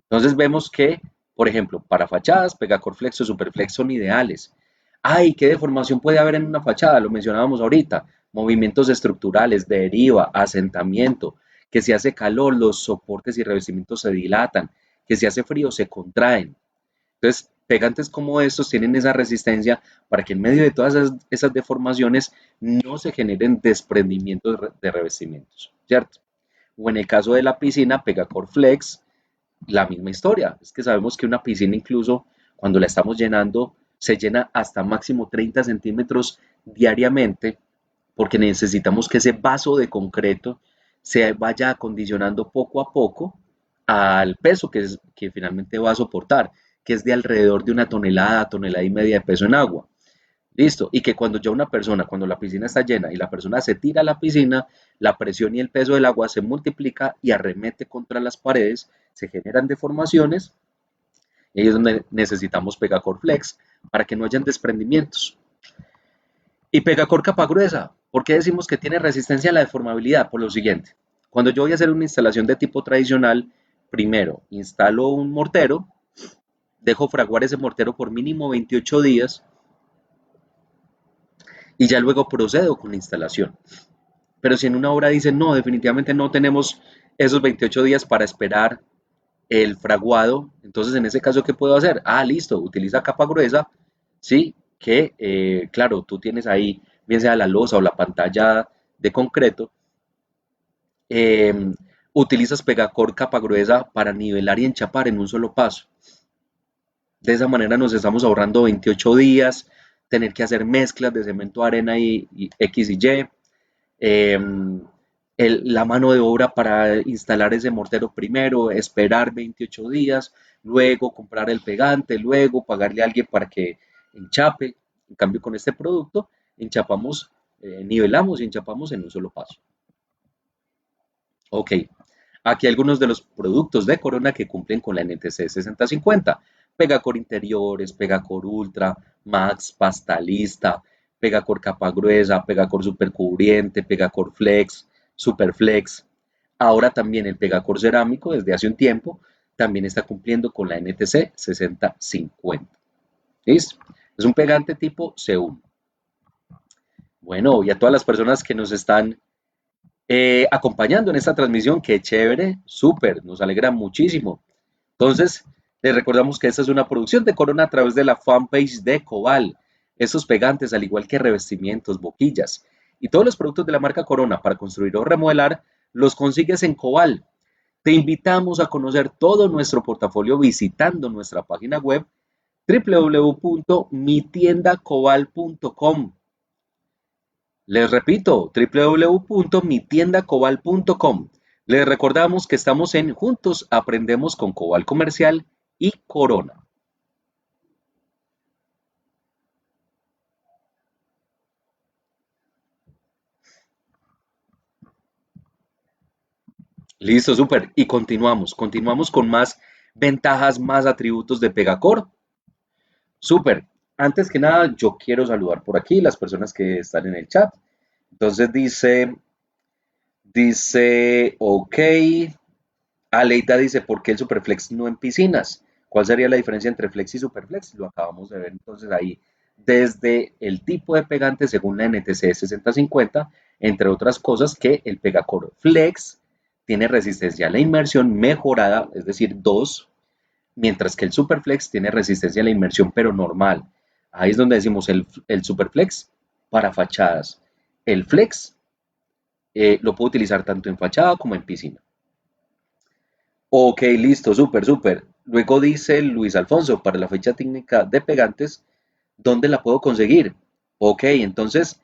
Entonces vemos que, por ejemplo, para fachadas, Pegacor Flex o Superflex son ideales. Ay, ¿qué deformación puede haber en una fachada? Lo mencionábamos ahorita. Movimientos estructurales, deriva, asentamiento, que si hace calor los soportes y revestimientos se dilatan, que si hace frío se contraen. Entonces, pegantes como estos tienen esa resistencia para que en medio de todas esas deformaciones no se generen desprendimientos de revestimientos, ¿cierto? O en el caso de la piscina, Pegacor Flex, la misma historia. Es que sabemos que una piscina incluso cuando la estamos llenando se llena hasta máximo 30 centímetros diariamente porque necesitamos que ese vaso de concreto se vaya acondicionando poco a poco al peso que finalmente va a soportar, que es de alrededor de una tonelada, tonelada y media de peso en agua. Listo. Y que cuando ya una persona, cuando la piscina está llena y la persona se tira a la piscina, la presión y el peso del agua se multiplica y arremete contra las paredes, se generan deformaciones y ahí es donde necesitamos Pegacor Flex para que no hayan desprendimientos. Y Pegacor capa gruesa, ¿por qué decimos que tiene resistencia a la deformabilidad? Por lo siguiente, cuando yo voy a hacer una instalación de tipo tradicional, primero instalo un mortero, dejo fraguar ese mortero por mínimo 28 días y ya luego procedo con la instalación. Pero si en una hora dicen, no, definitivamente no tenemos esos 28 días para esperar el fraguado, entonces en ese caso, ¿qué puedo hacer? Ah, listo, utiliza capa gruesa, ¿sí? Que, claro, tú tienes ahí, bien sea la losa o la pantalla de concreto, eh, utilizas Pegacor capa gruesa para nivelar y enchapar en un solo paso. De esa manera nos estamos ahorrando 28 días, tener que hacer mezclas de cemento, arena y X y Y. eh, la mano de obra para instalar ese mortero primero, esperar 28 días, luego comprar el pegante, luego pagarle a alguien para que enchape. En cambio, con este producto enchapamos, nivelamos y enchapamos en un solo paso. Ok, aquí algunos de los productos de Corona que cumplen con la NTC 6050. Pegacor Interiores, Pegacor Ultra, Max, Pastalista, Pegacor Capa Gruesa, Pegacor Supercubriente, Pegacor Flex, Superflex. Ahora también el Pegacor Cerámico, desde hace un tiempo, también está cumpliendo con la NTC 6050. ¿Listo? Es un pegante tipo C1. Bueno, y a todas las personas que nos están acompañando en esta transmisión, qué chévere, súper, nos alegra muchísimo. Entonces, les recordamos que esta es una producción de Corona a través de la fanpage de Cobal. Estos pegantes, al igual que revestimientos, boquillas y todos los productos de la marca Corona para construir o remodelar, los consigues en Cobal. Te invitamos a conocer todo nuestro portafolio visitando nuestra página web www.mitiendacobal.com. Les repito, www.mitiendacobal.com. Les recordamos que estamos en Juntos Aprendemos con Cobal Comercial y Corona. Listo, súper. Y continuamos con más ventajas, más atributos de Pegacor. Súper. Antes que nada, yo quiero saludar por aquí las personas que están en el chat. Entonces ok. Aleida dice, ¿por qué el Superflex no en piscinas? ¿Cuál sería la diferencia entre Flex y Superflex? Lo acabamos de ver entonces ahí. Desde el tipo de pegante según la NTC 6050, entre otras cosas que el Pegacor Flex tiene resistencia a la inmersión mejorada, es decir, 2, mientras que el Superflex tiene resistencia a la inmersión pero normal. Ahí es donde decimos el Superflex para fachadas. El Flex lo puedo utilizar tanto en fachada como en piscina. Ok, listo, súper, súper. Luego dice Luis Alfonso, para la fecha técnica de pegantes, ¿dónde la puedo conseguir? Ok, entonces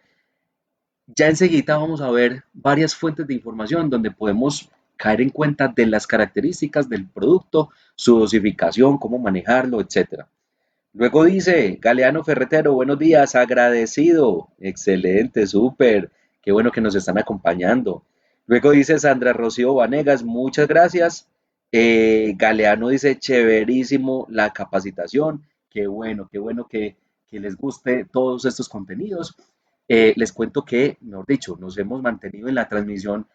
ya enseguida vamos a ver varias fuentes de información donde podemos caer en cuenta de las características del producto, su dosificación, cómo manejarlo, etcétera. Luego dice Galeano Ferretero, buenos días, agradecido. Excelente, súper. Qué bueno que nos están acompañando. Luego dice Sandra Rocío Vanegas, muchas gracias. Galeano dice, chéverísimo la capacitación. Qué bueno que les guste todos estos contenidos. Les cuento que, mejor dicho, nos hemos mantenido en la transmisión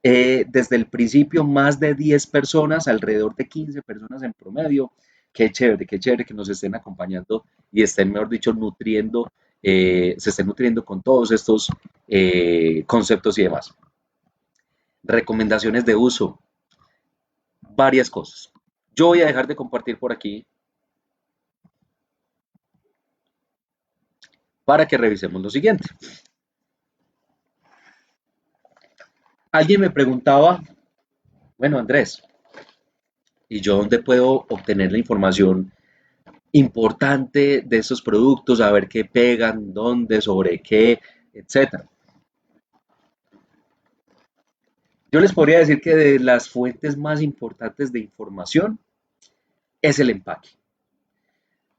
desde el principio más de 10 personas, alrededor de 15 personas en promedio. Qué chévere que nos estén acompañando y estén, mejor dicho, nutriendo, se estén nutriendo con todos estos conceptos y demás. Recomendaciones de uso, varias cosas. Yo voy a dejar de compartir por aquí para que revisemos lo siguiente. Alguien me preguntaba, bueno, Andrés, ¿y yo dónde puedo obtener la información importante de estos productos, saber qué pegan, dónde, sobre qué, etcétera? Yo les podría decir que de las fuentes más importantes de información es el empaque.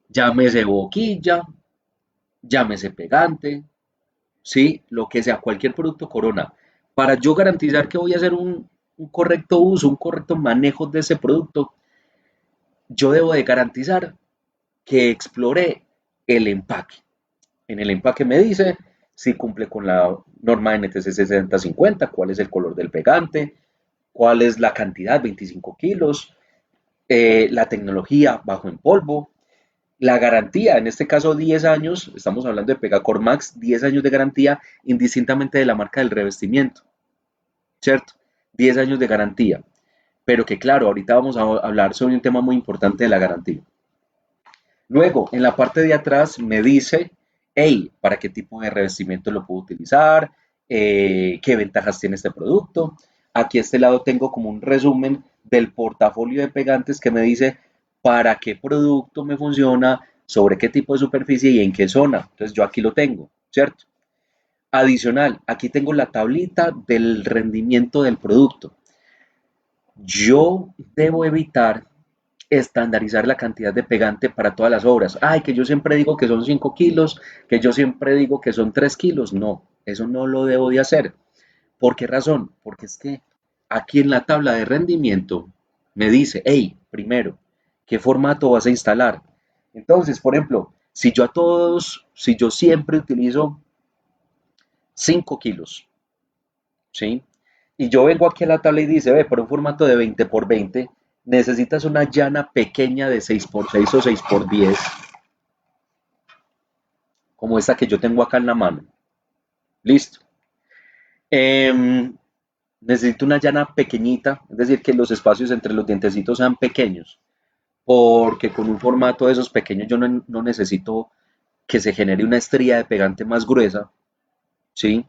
Llámese boquilla, llámese pegante, sí, lo que sea, cualquier producto Corona. Para yo garantizar que voy a hacer un correcto uso, un correcto manejo de ese producto, yo debo de garantizar que explore el empaque. En el empaque me dice si cumple con la norma NTC 6050, cuál es el color del pegante, cuál es la cantidad, 25 kilos, la tecnología bajo en polvo, la garantía, en este caso 10 años, estamos hablando de Pegacor Max, 10 años de garantía, indistintamente de la marca del revestimiento, ¿cierto? 10 años de garantía. Pero que claro, ahorita vamos a hablar sobre un tema muy importante de la garantía. Luego, en la parte de atrás me dice, hey, ¿para qué tipo de revestimiento lo puedo utilizar? ¿Qué ventajas tiene este producto? Aquí a este lado tengo como un resumen del portafolio de pegantes que me dice para qué producto me funciona, sobre qué tipo de superficie y en qué zona. Entonces yo aquí lo tengo, ¿cierto? Adicional, aquí tengo la tablita del rendimiento del producto. Yo debo evitar estandarizar la cantidad de pegante para todas las obras. Ay, que yo siempre digo que son 5 kilos, que yo siempre digo que son 3 kilos. No, eso no lo debo de hacer. ¿Por qué razón? Porque es que aquí en la tabla de rendimiento me dice, hey, primero, ¿qué formato vas a instalar? Entonces, por ejemplo, si yo siempre utilizo 5 kilos, ¿sí? Y yo vengo aquí a la tabla y dice, ve, para un formato de 20 por 20 necesitas una llana pequeña de 6 por 6 o 6 por 10 como esta que yo tengo acá en la mano. Listo. Em, Necesito una llana pequeñita, es decir, que los espacios entre los dientecitos sean pequeños, porque con un formato de esos pequeños yo no necesito que se genere una estría de pegante más gruesa, ¿sí?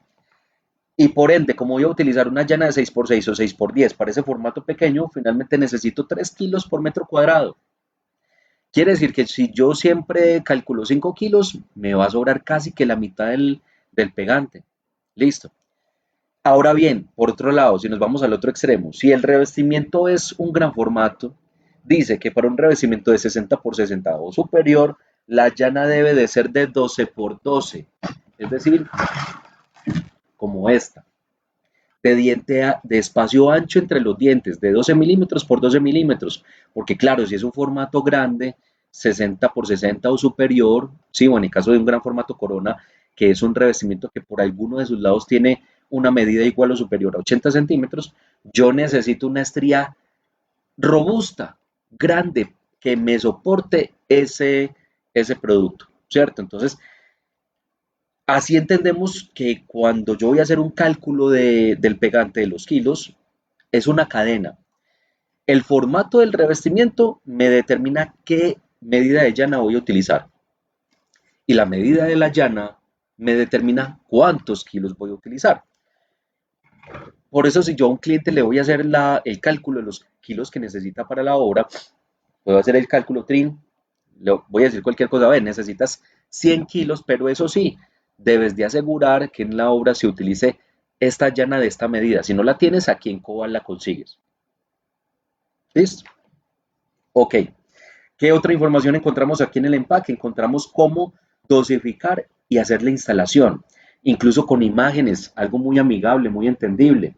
Y por ende, como voy a utilizar una llana de 6 por 6 o 6 por 10 para ese formato pequeño, finalmente necesito 3 kilos por metro cuadrado. Quiere decir que si yo siempre calculo 5 kilos, me va a sobrar casi que la mitad del pegante. Listo. Ahora bien, por otro lado, si nos vamos al otro extremo, si el revestimiento es un gran formato, dice que para un revestimiento de 60 por 60 o superior, la llana debe de ser de 12 por 12, es decir, como esta, de espacio ancho entre los dientes, de 12 milímetros por 12 milímetros, porque claro, si es un formato grande, 60 por 60 o superior, sí, o en el caso de un gran formato corona, que es un revestimiento que por alguno de sus lados tiene una medida igual o superior a 80 centímetros, yo necesito una estría robusta, grande, que me soporte ese producto, ¿cierto? Entonces, así entendemos que cuando yo voy a hacer un cálculo del pegante de los kilos, es una cadena. El formato del revestimiento me determina qué medida de llana voy a utilizar. Y la medida de la llana me determina cuántos kilos voy a utilizar. Por eso, si yo a un cliente le voy a hacer el cálculo de los kilos que necesita para la obra, puedo hacer el cálculo TRIN, le voy a decir cualquier cosa, a ver, necesitas 100 kilos, pero eso sí, debes de asegurar que en la obra se utilice esta llana de esta medida. Si no la tienes, aquí en Cobal la consigues. ¿Listo? Ok. ¿Qué otra información encontramos aquí en el empaque? Encontramos cómo dosificar y hacer la instalación, incluso con imágenes, algo muy amigable, muy entendible.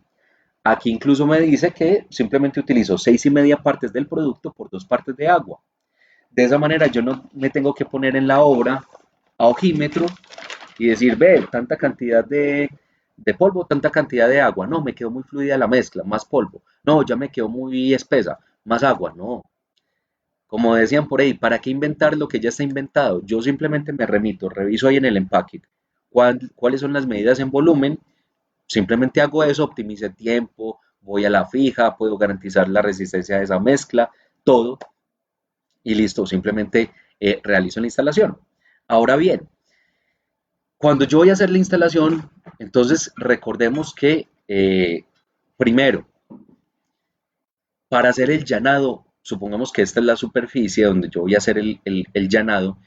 Aquí incluso me dice que simplemente utilizo 6,5 partes del producto por 2 partes de agua. De esa manera yo no me tengo que poner en la obra a ojímetro y decir, ve, tanta cantidad de polvo, tanta cantidad de agua. No, me quedó muy fluida la mezcla, más polvo. No, ya me quedó muy espesa, más agua. No, como decían por ahí, ¿para qué inventar lo que ya está inventado? Yo simplemente me remito, reviso ahí en el empaque cuáles son las medidas en volumen, simplemente hago eso, optimice el tiempo, voy a la fija, puedo garantizar la resistencia de esa mezcla, todo, y listo, simplemente realizo la instalación. Ahora bien, cuando yo voy a hacer la instalación, entonces recordemos que primero, para hacer el llanado, supongamos que esta es la superficie donde yo voy a hacer el llanado,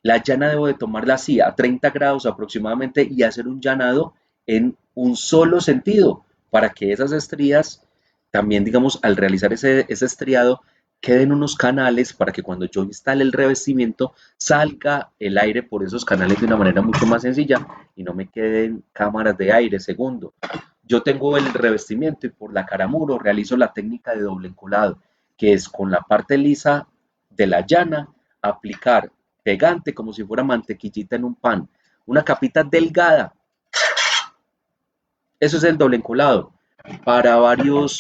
la llana debo de tomarla así, a 30 grados aproximadamente, y hacer un llanado en un solo sentido, para que esas estrías, también digamos, al realizar ese estriado, queden unos canales para que cuando yo instale el revestimiento salga el aire por esos canales de una manera mucho más sencilla y no me queden cámaras de aire. Segundo, yo tengo el revestimiento y por la cara muro realizo la técnica de doble encolado, que es con la parte lisa de la llana aplicar pegante como si fuera mantequillita en un pan, una capita delgada. Eso es el doble encolado para varios,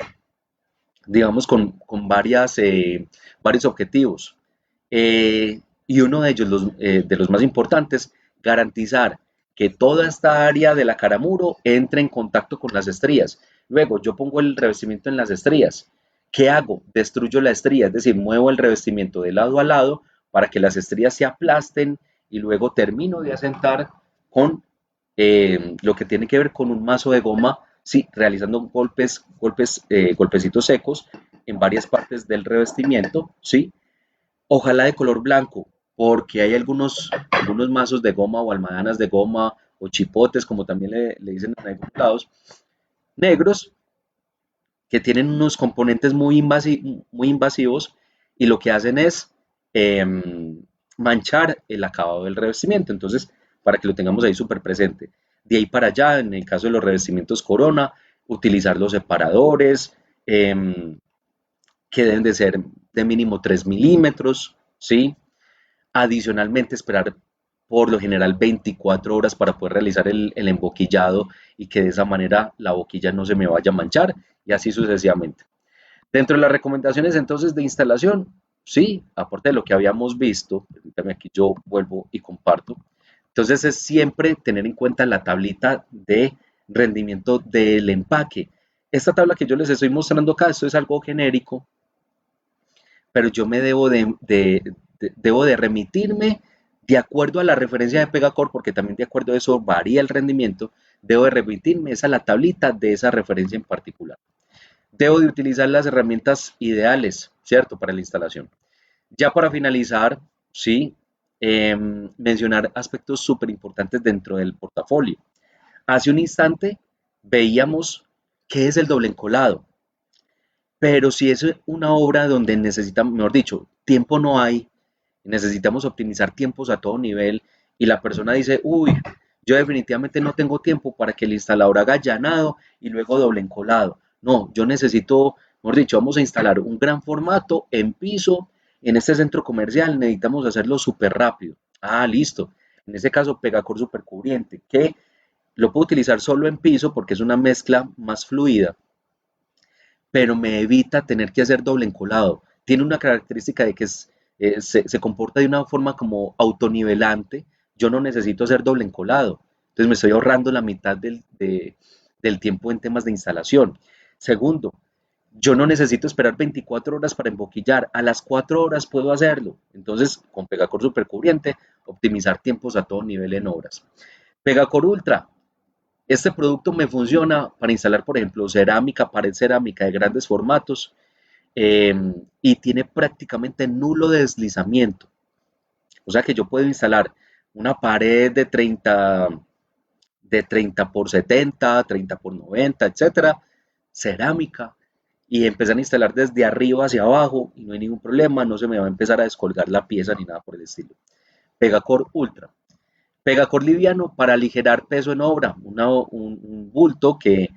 digamos, con varios objetivos. Y uno de ellos, de los más importantes, garantizar que toda esta área de la cara muro entre en contacto con las estrías. Luego, yo pongo el revestimiento en las estrías. ¿Qué hago? Destruyo la estría, es decir, muevo el revestimiento de lado a lado para que las estrías se aplasten y luego termino de asentar con lo que tiene que ver con un mazo de goma, sí, realizando golpecitos secos en varias partes del revestimiento, sí, ojalá de color blanco, porque hay algunos mazos de goma o almadanas de goma o chipotes, como también le dicen en algunos lados, negros, que tienen unos componentes muy invasivos y lo que hacen es manchar el acabado del revestimiento. Entonces, para que lo tengamos ahí súper presente. De ahí para allá, en el caso de los revestimientos Corona, utilizar los separadores, que deben de ser de mínimo 3 milímetros, ¿sí? Adicionalmente, esperar por lo general 24 horas para poder realizar el emboquillado y que de esa manera la boquilla no se me vaya a manchar y así sucesivamente. Dentro de las recomendaciones entonces de instalación, sí, aparte de lo que habíamos visto, permítame aquí yo vuelvo y comparto. Entonces es siempre tener en cuenta la tablita de rendimiento del empaque. Esta tabla que yo les estoy mostrando acá, esto es algo genérico, pero yo me debo de remitirme de acuerdo a la referencia de Pegacor, porque también de acuerdo a eso varía el rendimiento, debo de remitirme esa a la tablita de esa referencia en particular. Debo de utilizar las herramientas ideales, ¿cierto? Para la instalación. Ya para finalizar, sí, mencionar aspectos súper importantes dentro del portafolio. Hace un instante veíamos qué es el doble encolado, pero si es una obra donde necesitamos, mejor dicho, tiempo no hay, necesitamos optimizar tiempos a todo nivel y la persona dice, uy, yo definitivamente no tengo tiempo para que el instalador haga llanado y luego doble encolado. No, yo necesito, mejor dicho, vamos a instalar un gran formato en piso en este centro comercial, necesitamos hacerlo súper rápido. Ah, listo. En este caso, Pegacor super cubriente, que lo puedo utilizar solo en piso porque es una mezcla más fluida, pero me evita tener que hacer doble encolado. Tiene una característica de que se comporta de una forma como autonivelante. Yo no necesito hacer doble encolado. Entonces me estoy ahorrando la mitad del tiempo en temas de instalación. Segundo, yo no necesito esperar 24 horas para emboquillar. A las 4 horas puedo hacerlo. Entonces, con Pegacor Supercubriente, optimizar tiempos a todo nivel en obras. Pegacor Ultra, este producto me funciona para instalar, por ejemplo, cerámica, pared cerámica de grandes formatos eh, y tiene prácticamente nulo deslizamiento. O sea que yo puedo instalar una pared de 30 por 70, 30 por 90, etcétera, cerámica, y empezar a instalar desde arriba hacia abajo y no hay ningún problema, no se me va a empezar a descolgar la pieza ni nada por el estilo. Pegacor Ultra. Pegacor liviano para aligerar peso en obra, un bulto que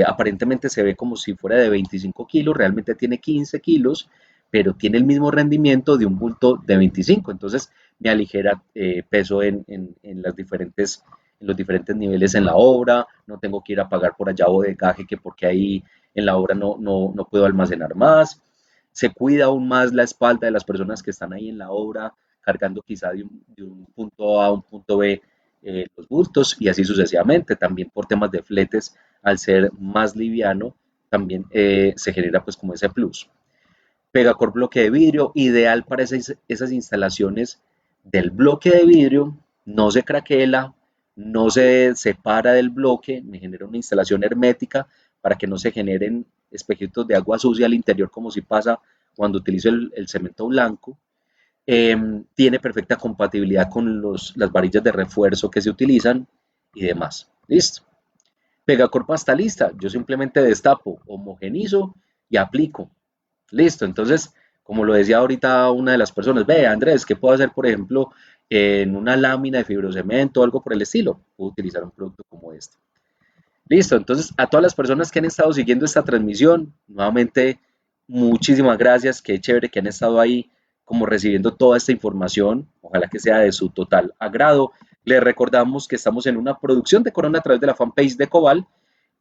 aparentemente se ve como si fuera de 25 kilos, realmente tiene 15 kilos, pero tiene el mismo rendimiento de un bulto de 25, entonces me aligera peso en los diferentes niveles en la obra, no tengo que ir a pagar por allá bodegaje que porque ahí en la obra no puedo almacenar más, se cuida aún más la espalda de las personas que están ahí en la obra, cargando quizá de un punto A a un punto B los bultos y así sucesivamente. También por temas de fletes, al ser más liviano, también se genera pues como ese plus. Pegacor bloque de vidrio, ideal para esas instalaciones del bloque de vidrio, no se craquela, no se separa del bloque, me genera una instalación hermética para que no se generen espejitos de agua sucia al interior como si pasa cuando utilizo el cemento blanco. Tiene perfecta compatibilidad con las varillas de refuerzo que se utilizan y demás. Listo. Pegacor pasta lista. Yo simplemente destapo, homogenizo y aplico. Listo. Entonces, como lo decía ahorita una de las personas, ve Andrés, ¿qué puedo hacer, por ejemplo, en una lámina de fibrocemento o algo por el estilo? Puedo utilizar un producto como este. Listo, entonces a todas las personas que han estado siguiendo esta transmisión, nuevamente muchísimas gracias, qué chévere que han estado ahí como recibiendo toda esta información, ojalá que sea de su total agrado. Les recordamos que estamos en una producción de Corona a través de la fanpage de Cobal,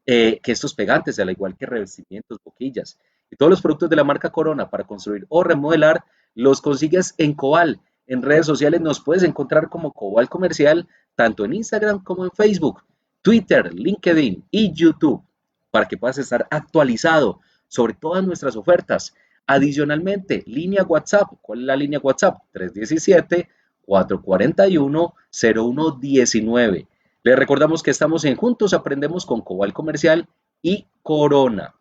que estos pegantes, al igual que revestimientos, boquillas y todos los productos de la marca Corona para construir o remodelar, los consigues en Cobal. En redes sociales nos puedes encontrar como Cobal Comercial, tanto en Instagram como en Facebook, Twitter, LinkedIn y YouTube, para que puedas estar actualizado sobre todas nuestras ofertas. Adicionalmente, línea WhatsApp. ¿Cuál es la línea WhatsApp? 317-441-0119. Les recordamos que estamos en Juntos Aprendemos con Cobal Comercial y Corona.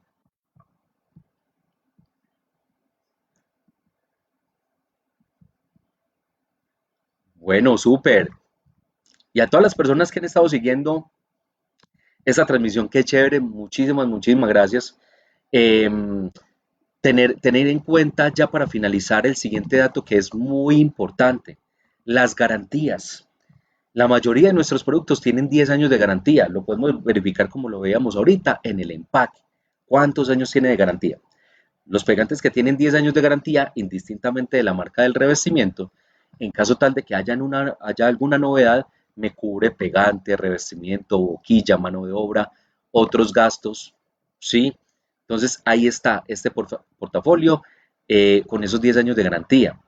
Bueno, súper. Y a todas las personas que han estado siguiendo esta transmisión, qué chévere. Muchísimas, muchísimas gracias. Eh, tener en cuenta ya para finalizar el siguiente dato que es muy importante, las garantías. La mayoría de nuestros productos tienen 10 años de garantía, lo podemos verificar como lo veíamos ahorita en el empaque. ¿Cuántos años tiene de garantía? Los pegantes que tienen 10 años de garantía, indistintamente de la marca del revestimiento, en caso tal de que haya alguna novedad, me cubre pegante, revestimiento, boquilla, mano de obra, otros gastos, ¿sí? Entonces ahí está este portafolio con esos 10 años de garantía.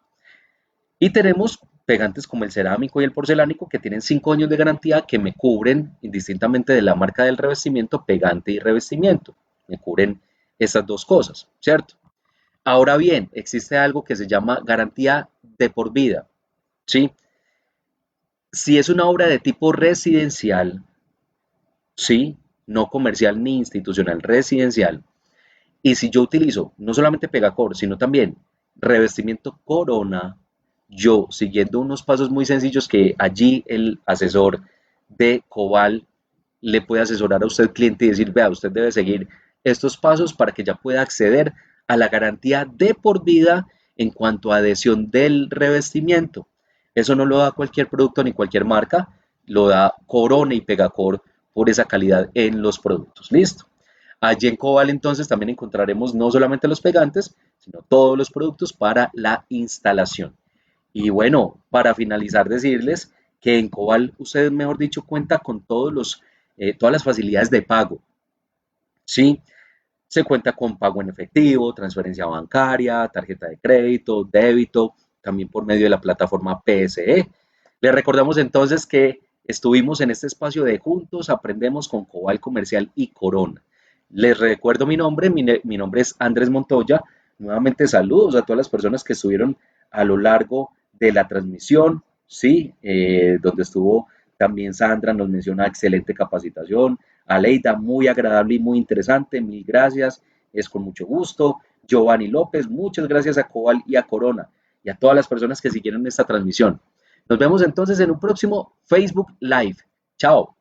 Y tenemos pegantes como el cerámico y el porcelánico que tienen 5 años de garantía que me cubren indistintamente de la marca del revestimiento, pegante y revestimiento. Me cubren esas dos cosas, ¿cierto? Ahora bien, existe algo que se llama garantía de por vida, ¿sí? Si es una obra de tipo residencial, ¿sí? No comercial ni institucional, residencial. Y si yo utilizo no solamente Pegacor, sino también revestimiento Corona, yo siguiendo unos pasos muy sencillos que allí el asesor de Cobal le puede asesorar a usted cliente y decir, vea, usted debe seguir estos pasos para que ya pueda acceder a la garantía de por vida en cuanto a adhesión del revestimiento. Eso no lo da cualquier producto ni cualquier marca, lo da Corona y Pegacor por esa calidad en los productos. Listo. Allí en Cobal entonces también encontraremos no solamente los pegantes, sino todos los productos para la instalación. Y bueno, para finalizar decirles que en Cobal usted, mejor dicho, cuenta con todas las facilidades de pago. ¿Sí? Se cuenta con pago en efectivo, transferencia bancaria, tarjeta de crédito, débito, también por medio de la plataforma PSE. Le recordamos entonces que estuvimos en este espacio de Juntos Aprendemos con Cobal Comercial y Corona. Les recuerdo mi nombre es Andrés Montoya. Nuevamente saludos a todas las personas que estuvieron a lo largo de la transmisión, sí, donde estuvo también Sandra, nos menciona excelente capacitación, Aleida, muy agradable y muy interesante, mil gracias, es con mucho gusto. Giovanni López, muchas gracias a Cobal y a Corona y a todas las personas que siguieron esta transmisión. Nos vemos entonces en un próximo Facebook Live. Chao.